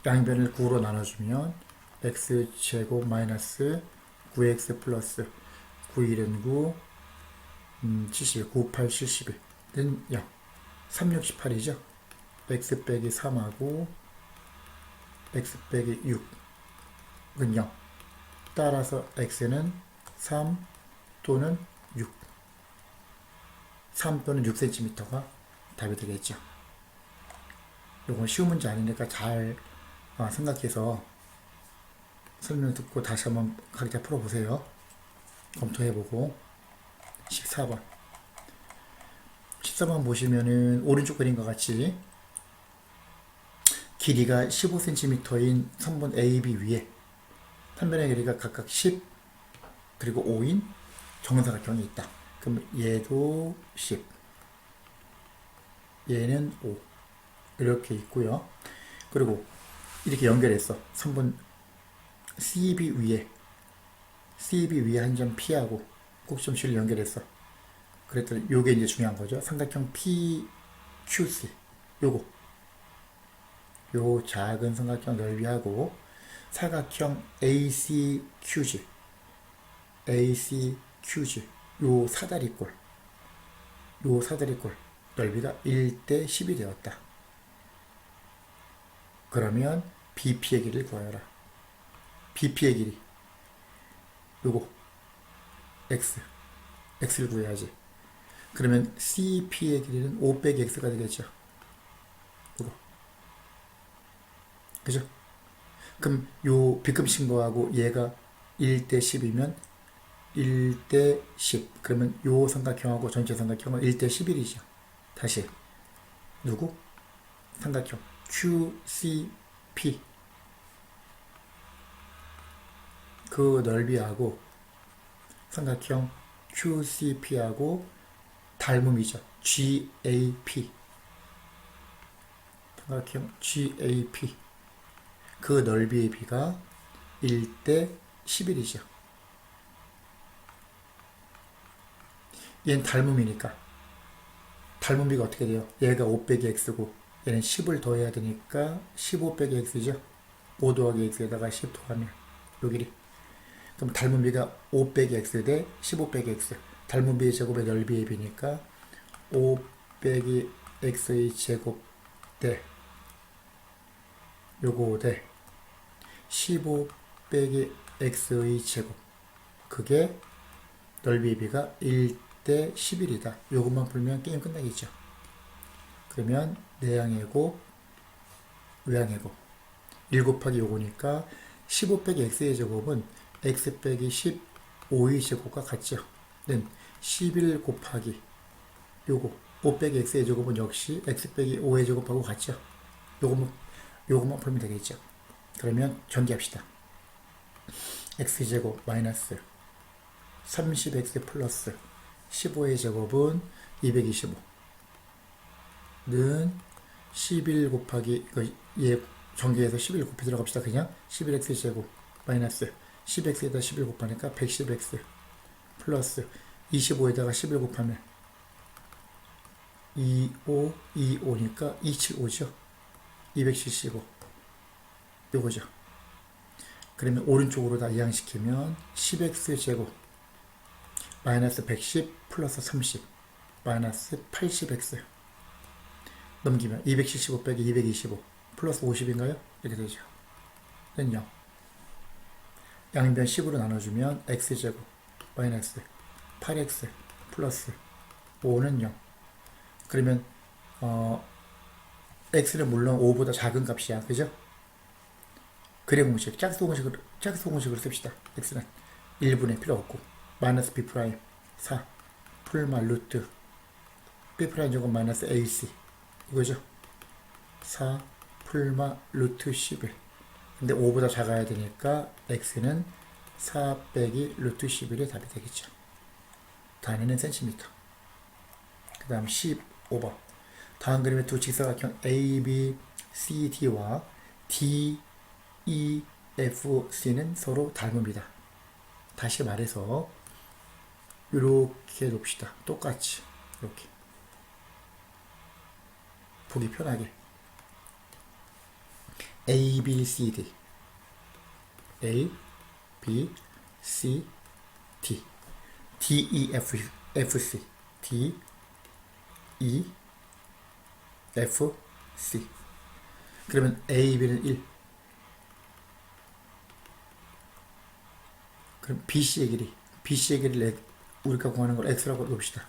양변을 9로 나눠주면 x제곱 마이너스 9x 플러스 9일은 9, 71, 98, 71는 0. 368이죠. x 빼기 3하고 x 빼기 6은 0. 따라서 x는 3 또는 6. 3 또는 6cm가 답이 되겠죠. 이건 쉬운 문제 아니니까 잘 생각해서 설명 듣고 다시 한번 각자 풀어보세요. 검토해보고. 14번. 14번 보시면은 오른쪽 그림과 같이 길이가 15cm인 선분 AB 위에 판변의 길이가 각각 10 그리고 5인 정사각형이 있다. 그럼 얘도 10, 얘는 5 이렇게 있고요. 그리고 이렇게 연결했어. 선분 CB 위에 한 점 P하고 꼭좀 C를 연결했어. 그랬더니 요게 이제 중요한 거죠. 삼각형 PQC 요 작은 삼각형 넓이하고 사각형 ACQG 요 사다리꼴 넓이가 1대 10이 되었다. 그러면 BP의 길이를 구하여라. BP의 길이 요거 x를 구해야지. 그러면 CP의 길이는 5 빼기 x가 되겠죠. 요거 그죠? 그럼 요 B급 거하고 얘가 1대 10이면 1대 10. 그러면 요 삼각형하고 전체 삼각형은 1대 11이죠. 다시 누구? 삼각형 QCP 그 넓이하고 삼각형 QCP하고 닮음이죠. GAP 삼각형 GAP 그 넓이의 비가 1대 11이죠. 얘는 닮음이니까 닮음비가 어떻게 돼요? 얘가 5 빼기 x고 얘는 10을 더해야 되니까 15 빼기 x죠. 5 더하기 x에다가 10 더하면 요 길이. 그럼 닮음비가 5 빼기 x 대 15 빼기 x. 닮음비의 제곱의 넓이의 비니까 5 빼기 x의 제곱 대 요거 대 15 빼기 x의 제곱. 그게 넓이의 비가 1대 11이다. 요것만 풀면 게임 끝나겠죠. 그러면 내항의 곱, 외항의 곱. 1 곱하기 요거니까 15 빼기 x의 제곱은 x 빼기 15의 제곱과 같죠. 는 11 곱하기 요거 5 빼기 x의 제곱은 역시 x 빼기 5의 제곱하고 같죠. 요것만 풀면 되겠죠. 그러면 전개합시다. x제곱 마이너스 30x 플러스 15의 제곱은 225는 11 곱하기 얘 전개해서 11 곱해 들어갑시다. 그냥 11x 제곱 마이너스 10x에다 11 곱하니까 110x 플러스 25에다가 11 곱하면 25니까 275죠. 275 요거죠. 그러면 오른쪽으로 다 이항시키면 10x 제곱 마이너스 110 플러스 30 마이너스 80x 넘기면 275 빼기 225 플러스 50인가요? 이렇게 되죠. 는 0. 양변 10으로 나눠주면 x제곱 마이너스 8x 플러스 5는 0. 그러면 x는 물론 5보다 작은 값이야. 그죠? 그래 공식, 짝수 공식으로 씁시다. x는 1분의 필요 없고 마이너스 b 프라임 4 풀마 루트 b 프라임 제곱 마이너스 ac 이거죠. 4 풀마 루트 11. 근데 5보다 작아야 되니까 x는 4 빼기 루트 11이 답이 되겠죠. 단위는 센티미터. 그 다음 15번. 다음 그림의 두 직사각형 ABCD와 DEFC는 서로 닮습니다. 다시 말해서 이렇게 놓읍시다. 똑같이 이렇게 보기 편하게 ABCD A, B, C, D DEFC D, E, F, C. 그러면 A, B는 1. 그럼 BC의 길이. BC의 길이를 우리가 구하는 걸 X라고 놓읍시다.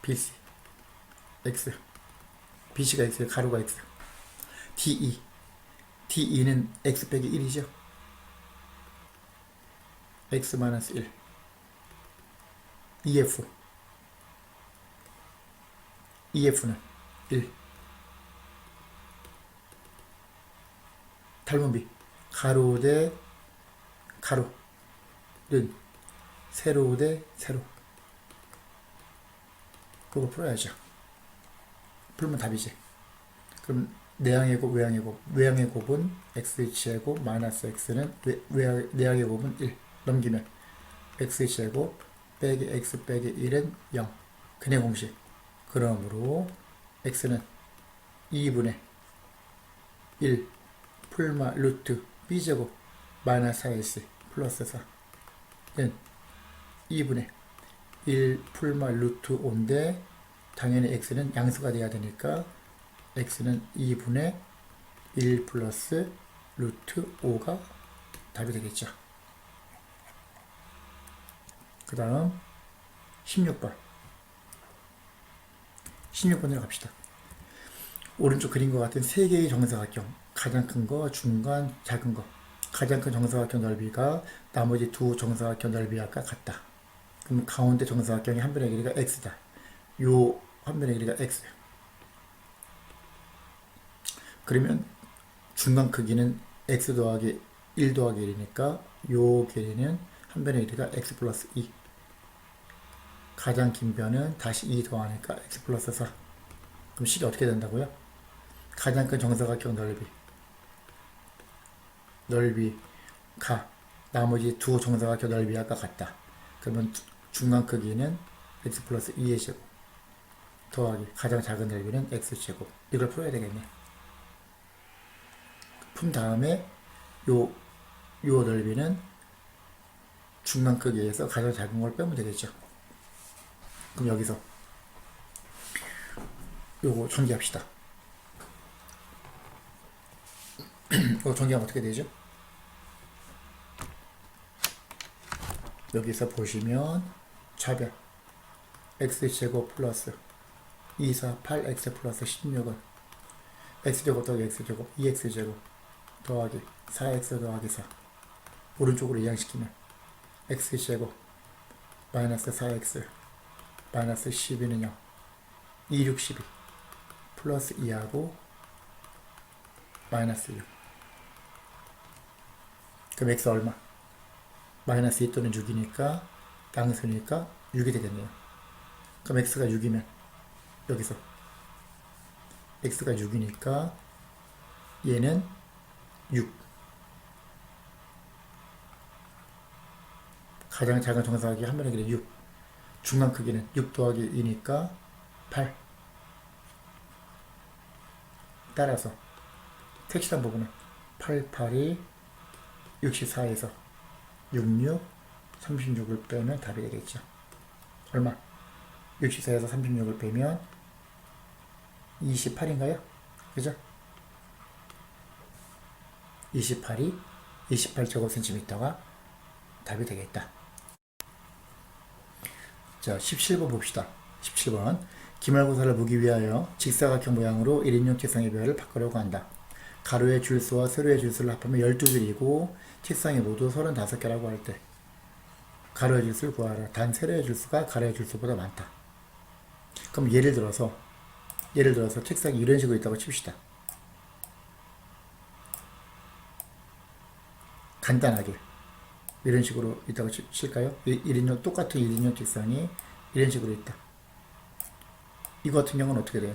BC. X. BC가 X, 가로가 X. DE. DE는 X 빼기 1이죠. X 마이너스 1. EF. EF는 1. 닮음비 가로 대 가로는 세로 대 세로. 그거 풀어야죠. 풀면 답이지. 그럼 내항의 곱, 외항의 곱. 외항의 곱은 x제곱 마이너스 x는 내항의 곱은 1. 넘기면 x제곱 빼기 x 빼기 1은 0. 근의 공식. 그러므로 x는 2분의 1 풀마 루트 b제곱 마이너스 4ac 플러스 4는 2분의 1 풀마 루트 5인데 당연히 x는 양수가 돼야 되니까 x는 2분의 1 플러스 루트 5가 답이 되겠죠. 그 다음 16번 16번으로 갑시다. 오른쪽 그림과 같은 3개의 정사각형, 가장 큰 거, 중간, 작은 거. 가장 큰 정사각형 넓이가 나머지 두 정사각형 넓이와 같다. 그럼 가운데 정사각형의 한 변의 길이가 x다. 요 한 변의 길이가 x. 그러면 중간 크기는 x 더하기 1 더하기 1이니까 요 길이는 한 변의 길이가 x 플러스 2. 가장 긴 변은 다시 2 더하니까 x 플러스 4. 그럼 식이 어떻게 된다고요? 가장 큰 정사각형 넓이가 나머지 두 정사각형 넓이와 아까 같다. 그러면 중간 크기는 x 플러스 2의 제곱 더하기 가장 작은 넓이는 x 제곱. 이걸 풀어야 되겠네. 푼 다음에 요 넓이는 중간 크기에서 가장 작은 걸 빼면 되겠죠. 그럼 여기서 요거 전개합시다. 이거 전개하면 어떻게 되죠? 여기서 보시면 차별 x제곱 플러스 2, 4, 8, x 플러스 16은 x제곱 더하기 x제곱 2x제곱 더하기 4x 더하기 4 오른쪽으로 이항시키면 x제곱 마이너스 4x 마이너스 12는 0 2, 6, 12 플러스 2하고 마이너스 6 그럼 x 얼마? 마이너스 2 또는 6이니까 양수니까 6이 되겠네요. 그럼 x가 6이면 여기서 x가 6이니까 얘는 6 가장 작은 정사각이 한 번에 그래 6 중간 크기는 6 더하기 2니까 8 따라서 택시한 부분은 8, 8이 64에서 66, 36을 빼면 답이 되겠죠. 얼마? 64에서 36을 빼면 28인가요? 그죠? 28이 28제곱센티미터가 답이 되겠다. 자, 17번 봅시다. 17번. 기말고사를 보기 위하여 직사각형 모양으로 1인용 책상의 배열을 바꾸려고 한다. 가로의 줄수와 세로의 줄수를 합하면 12줄이고 책상이 모두 35개라고 할 때 가로의 줄수를 구하라. 단 세로의 줄수가 가로의 줄수보다 많다. 그럼 예를 들어서 책상이 이런 식으로 있다고 칩시다. 간단하게 이런 식으로 있다고 칠까요? 1인용 똑같은 1인용 책상이 이런 식으로 있다. 이거 같은 경우는 어떻게 돼요?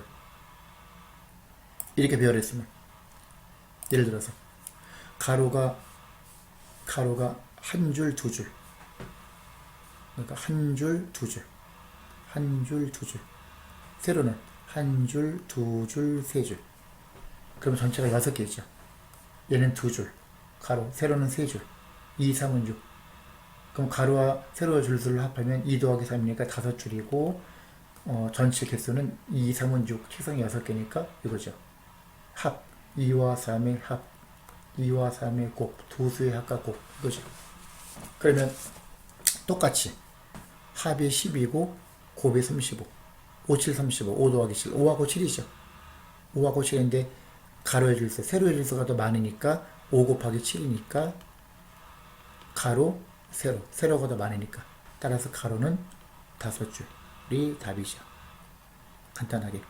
이렇게 배열했으면 예를 들어서 가로가 한 줄, 두 줄. 그러니까 한 줄, 두 줄. 한 줄, 두 줄. 세로는 한 줄, 두 줄, 세 줄. 그럼 전체가 6개죠. 얘는 두 줄. 가로, 세로는 세 줄. 2, 3은 6. 그럼 가로와 세로의 줄수를 합하면 2 더하기 3이니까 5줄이고 전체 개수는 2, 3은 6. 책상이 6개니까 이거죠. 합. 2와 3의 합. 2와 3의 곱. 두 수의 합과 곱. 이거죠. 그러면 똑같이 합이 10이고 곱이 35. 5, 7, 35. 5 더하기 7. 5하고 7이죠. 5하고 7인데 가로의 줄수, 세로의 줄수가 더 많으니까 5 곱하기 7이니까 가로, 세로가 더 많으니까 따라서 가로는 5줄이 답이죠. 간단하게.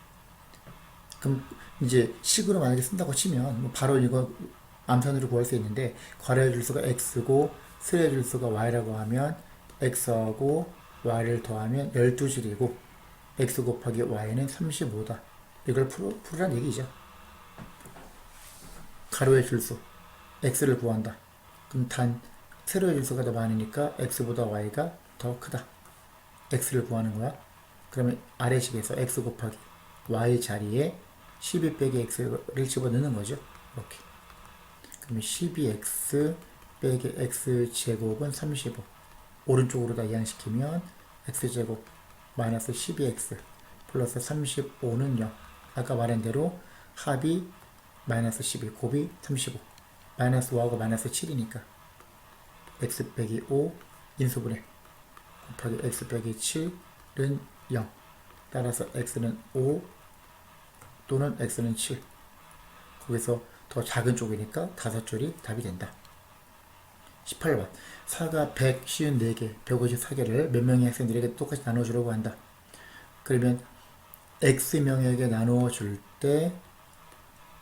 그럼 이제 식으로 만약에 쓴다고 치면 뭐 바로 이거 암산으로 구할 수 있는데 가로의 줄수가 x고 세로의 줄수가 y라고 하면 x하고 y를 더하면 12줄이고 x 곱하기 y는 35다. 이걸 풀으란 얘기죠. 가로의 줄수 x를 구한다. 그럼 단 세로의 줄수가 더 많으니까 x보다 y가 더 크다. x를 구하는 거야. 그러면 아래식에서 x 곱하기 y 자리에 12 빼기 x를 집어넣는 거죠. 이렇게. 그러면 12x 빼기 x제곱은 35. 오른쪽으로 다 이항시키면 x제곱 마이너스 12x 플러스 35는 0. 아까 말한 대로 합이 마이너스 12, 곱이 35. 마이너스 5하고 마이너스 7이니까 x 빼기 5 인수분해 곱하기 x 빼기 7은 0. 따라서 x는 5 또는 x는 7. 거기서 더 작은 쪽이니까 5줄이 답이 된다. 18번. 사가 154개, 154개를 몇 명의 학생들에게 똑같이 나눠주려고 한다. 그러면 x명에게 나누어줄 때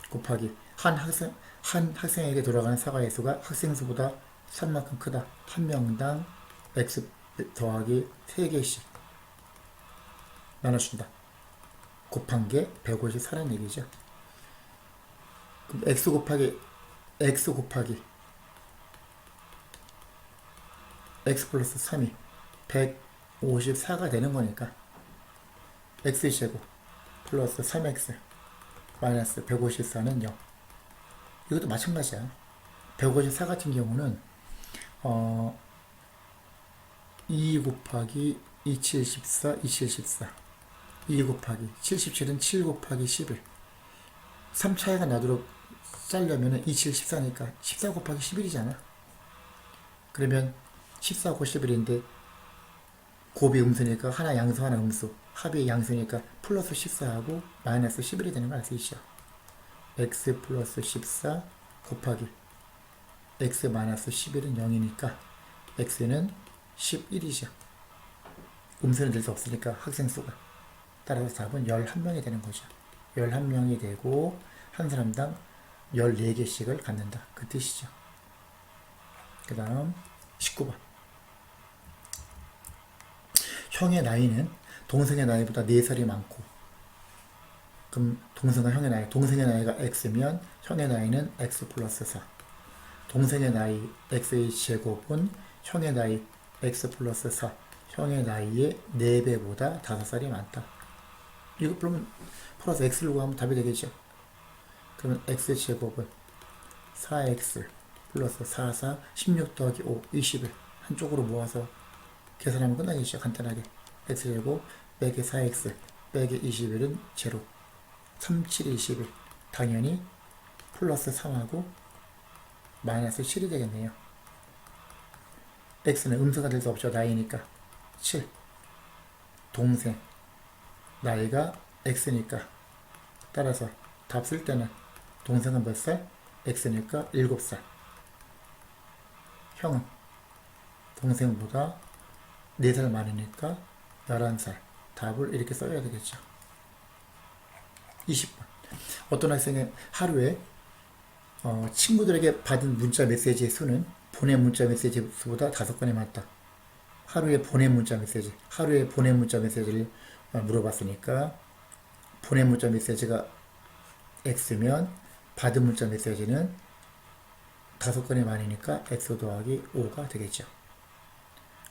곱하기 한 학생에게 돌아가는 사과의 수가 학생 수보다 3만큼 크다. 한 명당 x 더하기 3개씩 나눠준다. 곱한 게 154라는 얘기죠. 그럼 x 곱하기 x 플러스 3이 154가 되는 거니까 x제곱 플러스 3x 마이너스 154는 0. 이것도 마찬가지야. 154 같은 경우는 2 곱하기 27, 14, 27, 14 2 곱하기 77은 7 곱하기 11 3 차이가 나도록 짜려면 27, 14니까 14 곱하기 11이잖아. 그러면 14 곱 11인데 곱이 음수니까 하나 양수 하나 음수 합이 양수니까 플러스 14하고 마이너스 11이 되는 거 알 수 있죠. x 플러스 14 곱하기 x 마이너스 11은 0이니까 x는 11이죠. 음수는 될 수 없으니까 학생 수가. 따라서 답은 11명이 되는 거죠. 11명이 되고 한 사람당 14개씩을 갖는다. 그 뜻이죠. 그 다음 19번. 형의 나이는 동생의 나이보다 4살이 많고, 그럼 동생과 형의 나이, 동생의 나이가 x면 형의 나이는 x 플러스 4. 동생의 나이 x의 제곱은 형의 나이 x 플러스 4. 형의 나이의 4배보다 5살이 많다. 이거 그러면 플러스 x를 구하면 답이 되겠죠. 그러면 x 제곱은 4x 플러스 4, 4, 16 더하기 5, 21 한쪽으로 모아서 계산하면 끝나겠죠. 간단하게 x제곱 빼기 4x 빼기 21은 제로 3, 7, 21 당연히 플러스 3하고 마이너스 7이 되겠네요. x는 음수가 될 수 없죠. 나이니까 7. 동생 나이가 x니까 따라서 답 쓸 때는 동생은 몇 살? x니까 7살. 형은 동생보다 4살 많으니까 11살. 답을 이렇게 써야 되겠죠. 20번. 어떤 학생이 하루에 친구들에게 받은 문자 메시지의 수는 보낸 문자 메시지 수보다 5건이 많다. 하루에 보낸 문자 메시지를 물어봤으니까 보낸 문자 메시지가 x면 받은 문자 메시지는 5건이 많으니까 x 더하기 5가 되겠죠.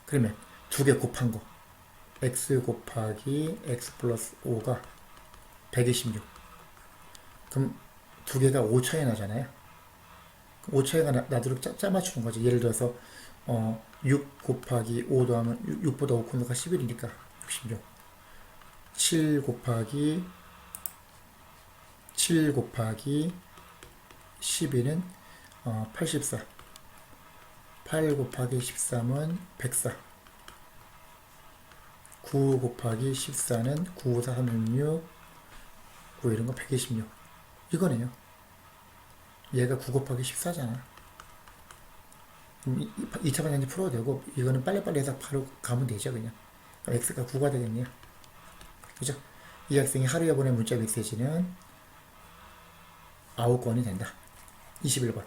그러면 두 개 곱한 거 x 곱하기 x 플러스 5가 126. 그럼 두 개가 5 차이 나잖아요. 5 차이가 나도록 짜맞추는 거지. 예를 들어서 6 곱하기 5 더하면 6보다 5 큰 거가 11이니까 66. 7 곱하기 12는 84. 8 곱하기 13은 104. 9 곱하기 14는 9, 4, 36, 9 이런 거 126. 이거네요. 얘가 9 곱하기 14잖아. 2차 방정식 풀어도 되고, 이거는 빨리빨리 해서 바로 가면 되죠, 그냥. x가 9가 되겠네요. 그죠? 이 학생이 하루에 보낸 문자 메시지는 9건이 된다. 21번.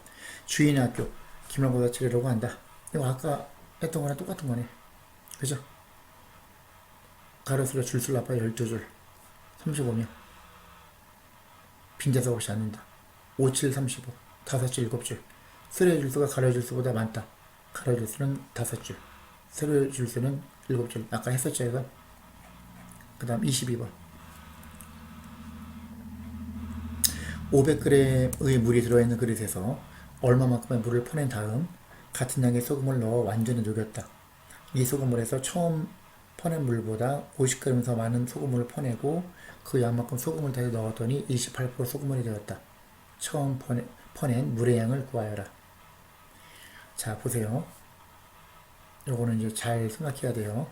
주인의 학교, 기말고사 치르려고 한다. 이거 아까 했던 거랑 똑같은 거네. 그죠? 가로수로 줄술 아빠 12줄, 35명. 빈자석 없이 않는다. 5, 7, 35, 5줄, 7줄. 세로의 줄수가 가로의 줄수보다 많다. 가로의 줄수는 5줄, 세로의 줄수는 7줄. 아까 했었죠, 이건? 그 다음 22번. 500g의 물이 들어있는 그릇에서 얼마만큼의 물을 퍼낸 다음 같은 양의 소금을 넣어 완전히 녹였다. 이 소금물에서 처음 퍼낸 물보다 50g 더 많은 소금물을 퍼내고 그 양만큼 소금을 다시 넣었더니 28% 소금물이 되었다. 처음 퍼낸 물의 양을 구하여라. 자, 보세요. 요거는 이제 잘 생각해야 돼요.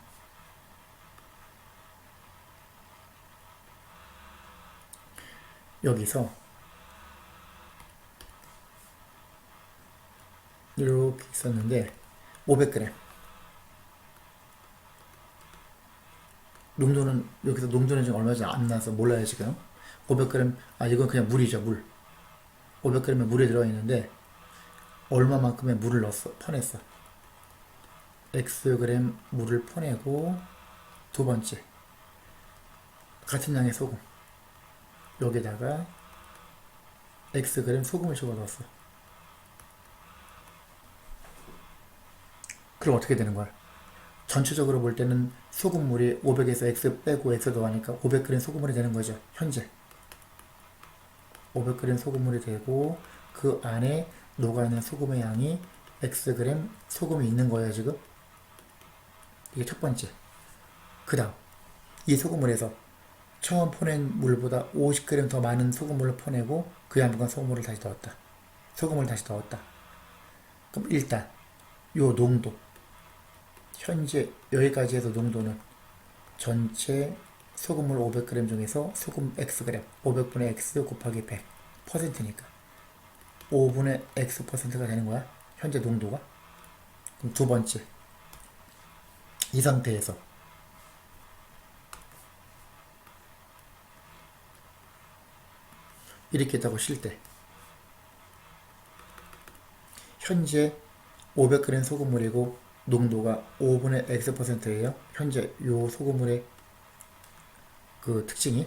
여기서 이렇게 있었는데 500g 농도는 여기서 농도는 지금 얼마인지 안 나서 몰라요 지금. 500g 이건 그냥 물이죠, 물. 500g의 물이 들어있는데 얼마만큼의 물을 퍼냈어. x g 물을 퍼내고 두 번째 같은 양의 소금 여기다가 x g 소금을 집어넣었어. 그럼 어떻게 되는 거야? 전체적으로 볼 때는 소금물이 500에서 X 빼고 X 더하니까 500g 소금물이 되는 거죠. 현재 500g 소금물이 되고 그 안에 녹아있는 소금의 양이 Xg 소금이 있는 거예요 지금. 이게 첫 번째. 그 다음 이 소금물에서 처음 퍼낸 물보다 50g 더 많은 소금물을 퍼내고 그 양분간 소금물을 다시 넣었다. 소금을 다시 넣었다. 그럼 일단 요 농도 현재 여기까지 해서 농도는 전체 소금물 500g 중에서 소금 Xg 500분의 X 곱하기 100 퍼센트니까 5분의 X 퍼센트가 되는 거야 현재 농도가. 그럼 두 번째 이 상태에서 이렇게 있다고 쉴 때 현재 500g 소금물이고 농도가 5분의 X 퍼센트예요. 현재 요 소금물의 그 특징이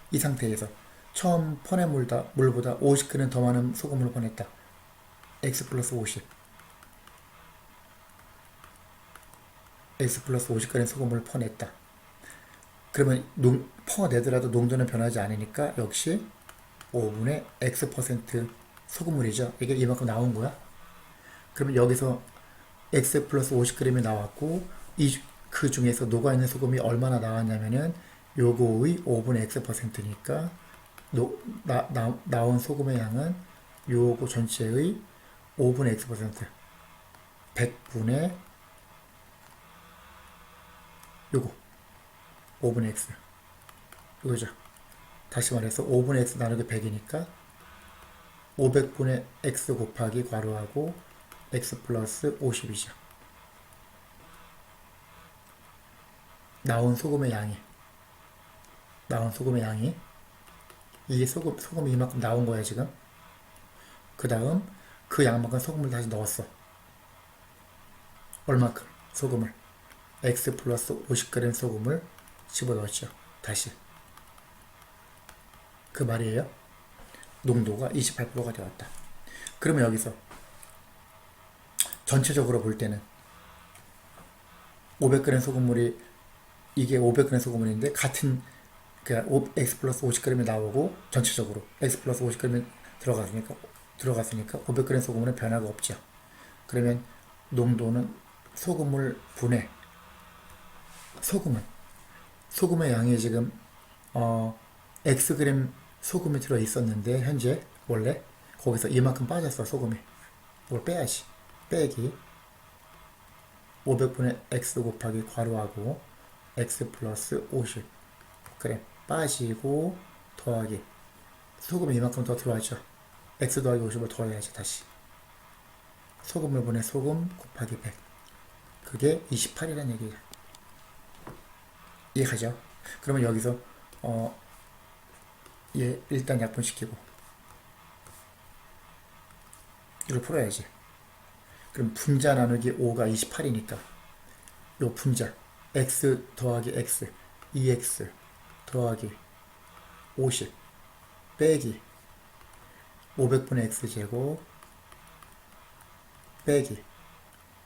이 상태에서 처음 퍼낸 물보다 50g 더 많은 소금물을 퍼냈다. X 플러스 50 X 플러스 50g 소금물을 퍼냈다. 그러면 퍼내더라도 농도는 변하지 않으니까 역시 5분의 X 퍼센트 소금물이죠. 이게 이만큼 나온 거야. 그러면 여기서 X 플러스 50g이 나왔고 그 중에서 녹아있는 소금이 얼마나 나왔냐면은 요거의 5분의 X 퍼센트니까 나온 소금의 양은 요거 전체의 5분의 X 퍼센트 100분의 요거 5분의 X 이거죠. 다시 말해서 5분의 X 나누기 100이니까 500분의 X 곱하기 괄호하고 X 플러스 50이죠. 나온 소금의 양이 이게 소금이 이만큼 나온 거야 지금. 그 다음 그 양만큼 소금을 다시 넣었어. 얼마큼? 소금을 X 플러스 50g 소금을 집어넣었죠. 다시 그 말이에요. 농도가 28%가 되었다. 그러면 여기서 전체적으로 볼 때는 500g 소금물이 이게 500g 소금물인데 같은 그러니까 X 플러스 50g이 나오고 전체적으로 X 플러스 50g이 들어갔으니까 500g 소금물은 변화가 없죠. 그러면 농도는 소금물 분해 소금의 양이 지금 Xg 소금이 들어 있었는데 현재 원래 거기서 이만큼 빠졌어. 소금이 이걸 빼야지. 빼기 500분의 X 곱하기 괄호하고 X 플러스 50 그래 빠지고 더하기 소금이 이만큼 더 들어왔죠. X 더하기 50을 더해야지. 다시 소금을 분해 소금 곱하기 100 그게 28이라는 얘기야. 이해가죠? 그러면 여기서 얘 일단 약분시키고 이걸 풀어야지. 그럼 분자 나누기 5가 28이니까 요 분자 x 더하기 x 2x 더하기 50 빼기 500분의 x제곱 빼기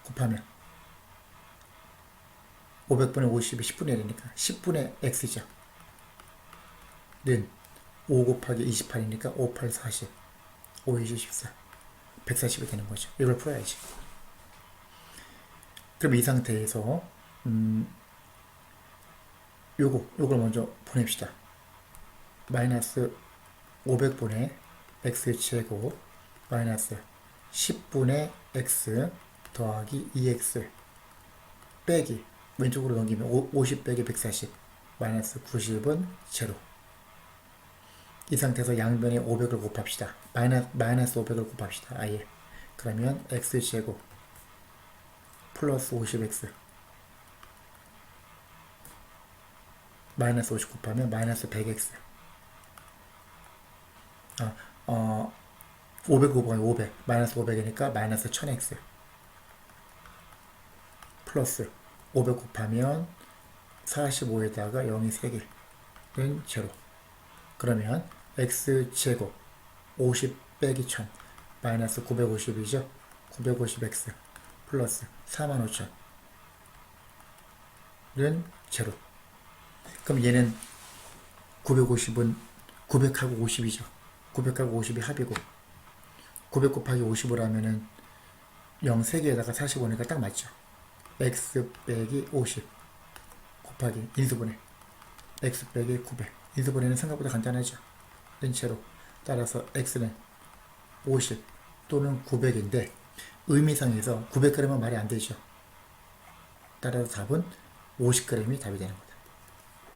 곱하면 500분의 50이 10분의 1이니까 10분의 x죠. 는 5 곱하기 28이니까 5, 8, 40 5, 20, 14 140이 되는 거죠. 이걸 풀어야지. 그럼 이 상태에서 요걸 먼저 보냅시다. 마이너스 500분의 x제곱 마이너스 10분의 x 더하기 2x 빼기 왼쪽으로 넘기면 50 빼기 140 마이너스 90은 제로. 이 상태에서 양변에 500을 곱합시다. 마이너스 500을 곱합시다. 아예. 그러면 x제곱 플러스 50x 마이너스 50 곱하면 마이너스 100x 500 곱하면 500 마이너스 500이니까 마이너스 1000x 플러스 500 곱하면 45에다가 0이 3개는 제로. 그러면 x제곱 50 빼기 1000 마이너스 950이죠. 950x 플러스 45,000은 제로. 그럼 얘는 950은 900하고 50이죠. 900하고 50이 합이고 900 곱하기 50을 하면은 0 3개에다가 45니까 딱 맞죠. x 빼기 50 곱하기 인수분해 x 빼기 900. 인수분해는 생각보다 간단하죠. 렌체로. 따라서 x는 50 또는 900인데 의미상에서 900g은 말이 안 되죠. 따라서 답은 50g이 답이 되는 거다.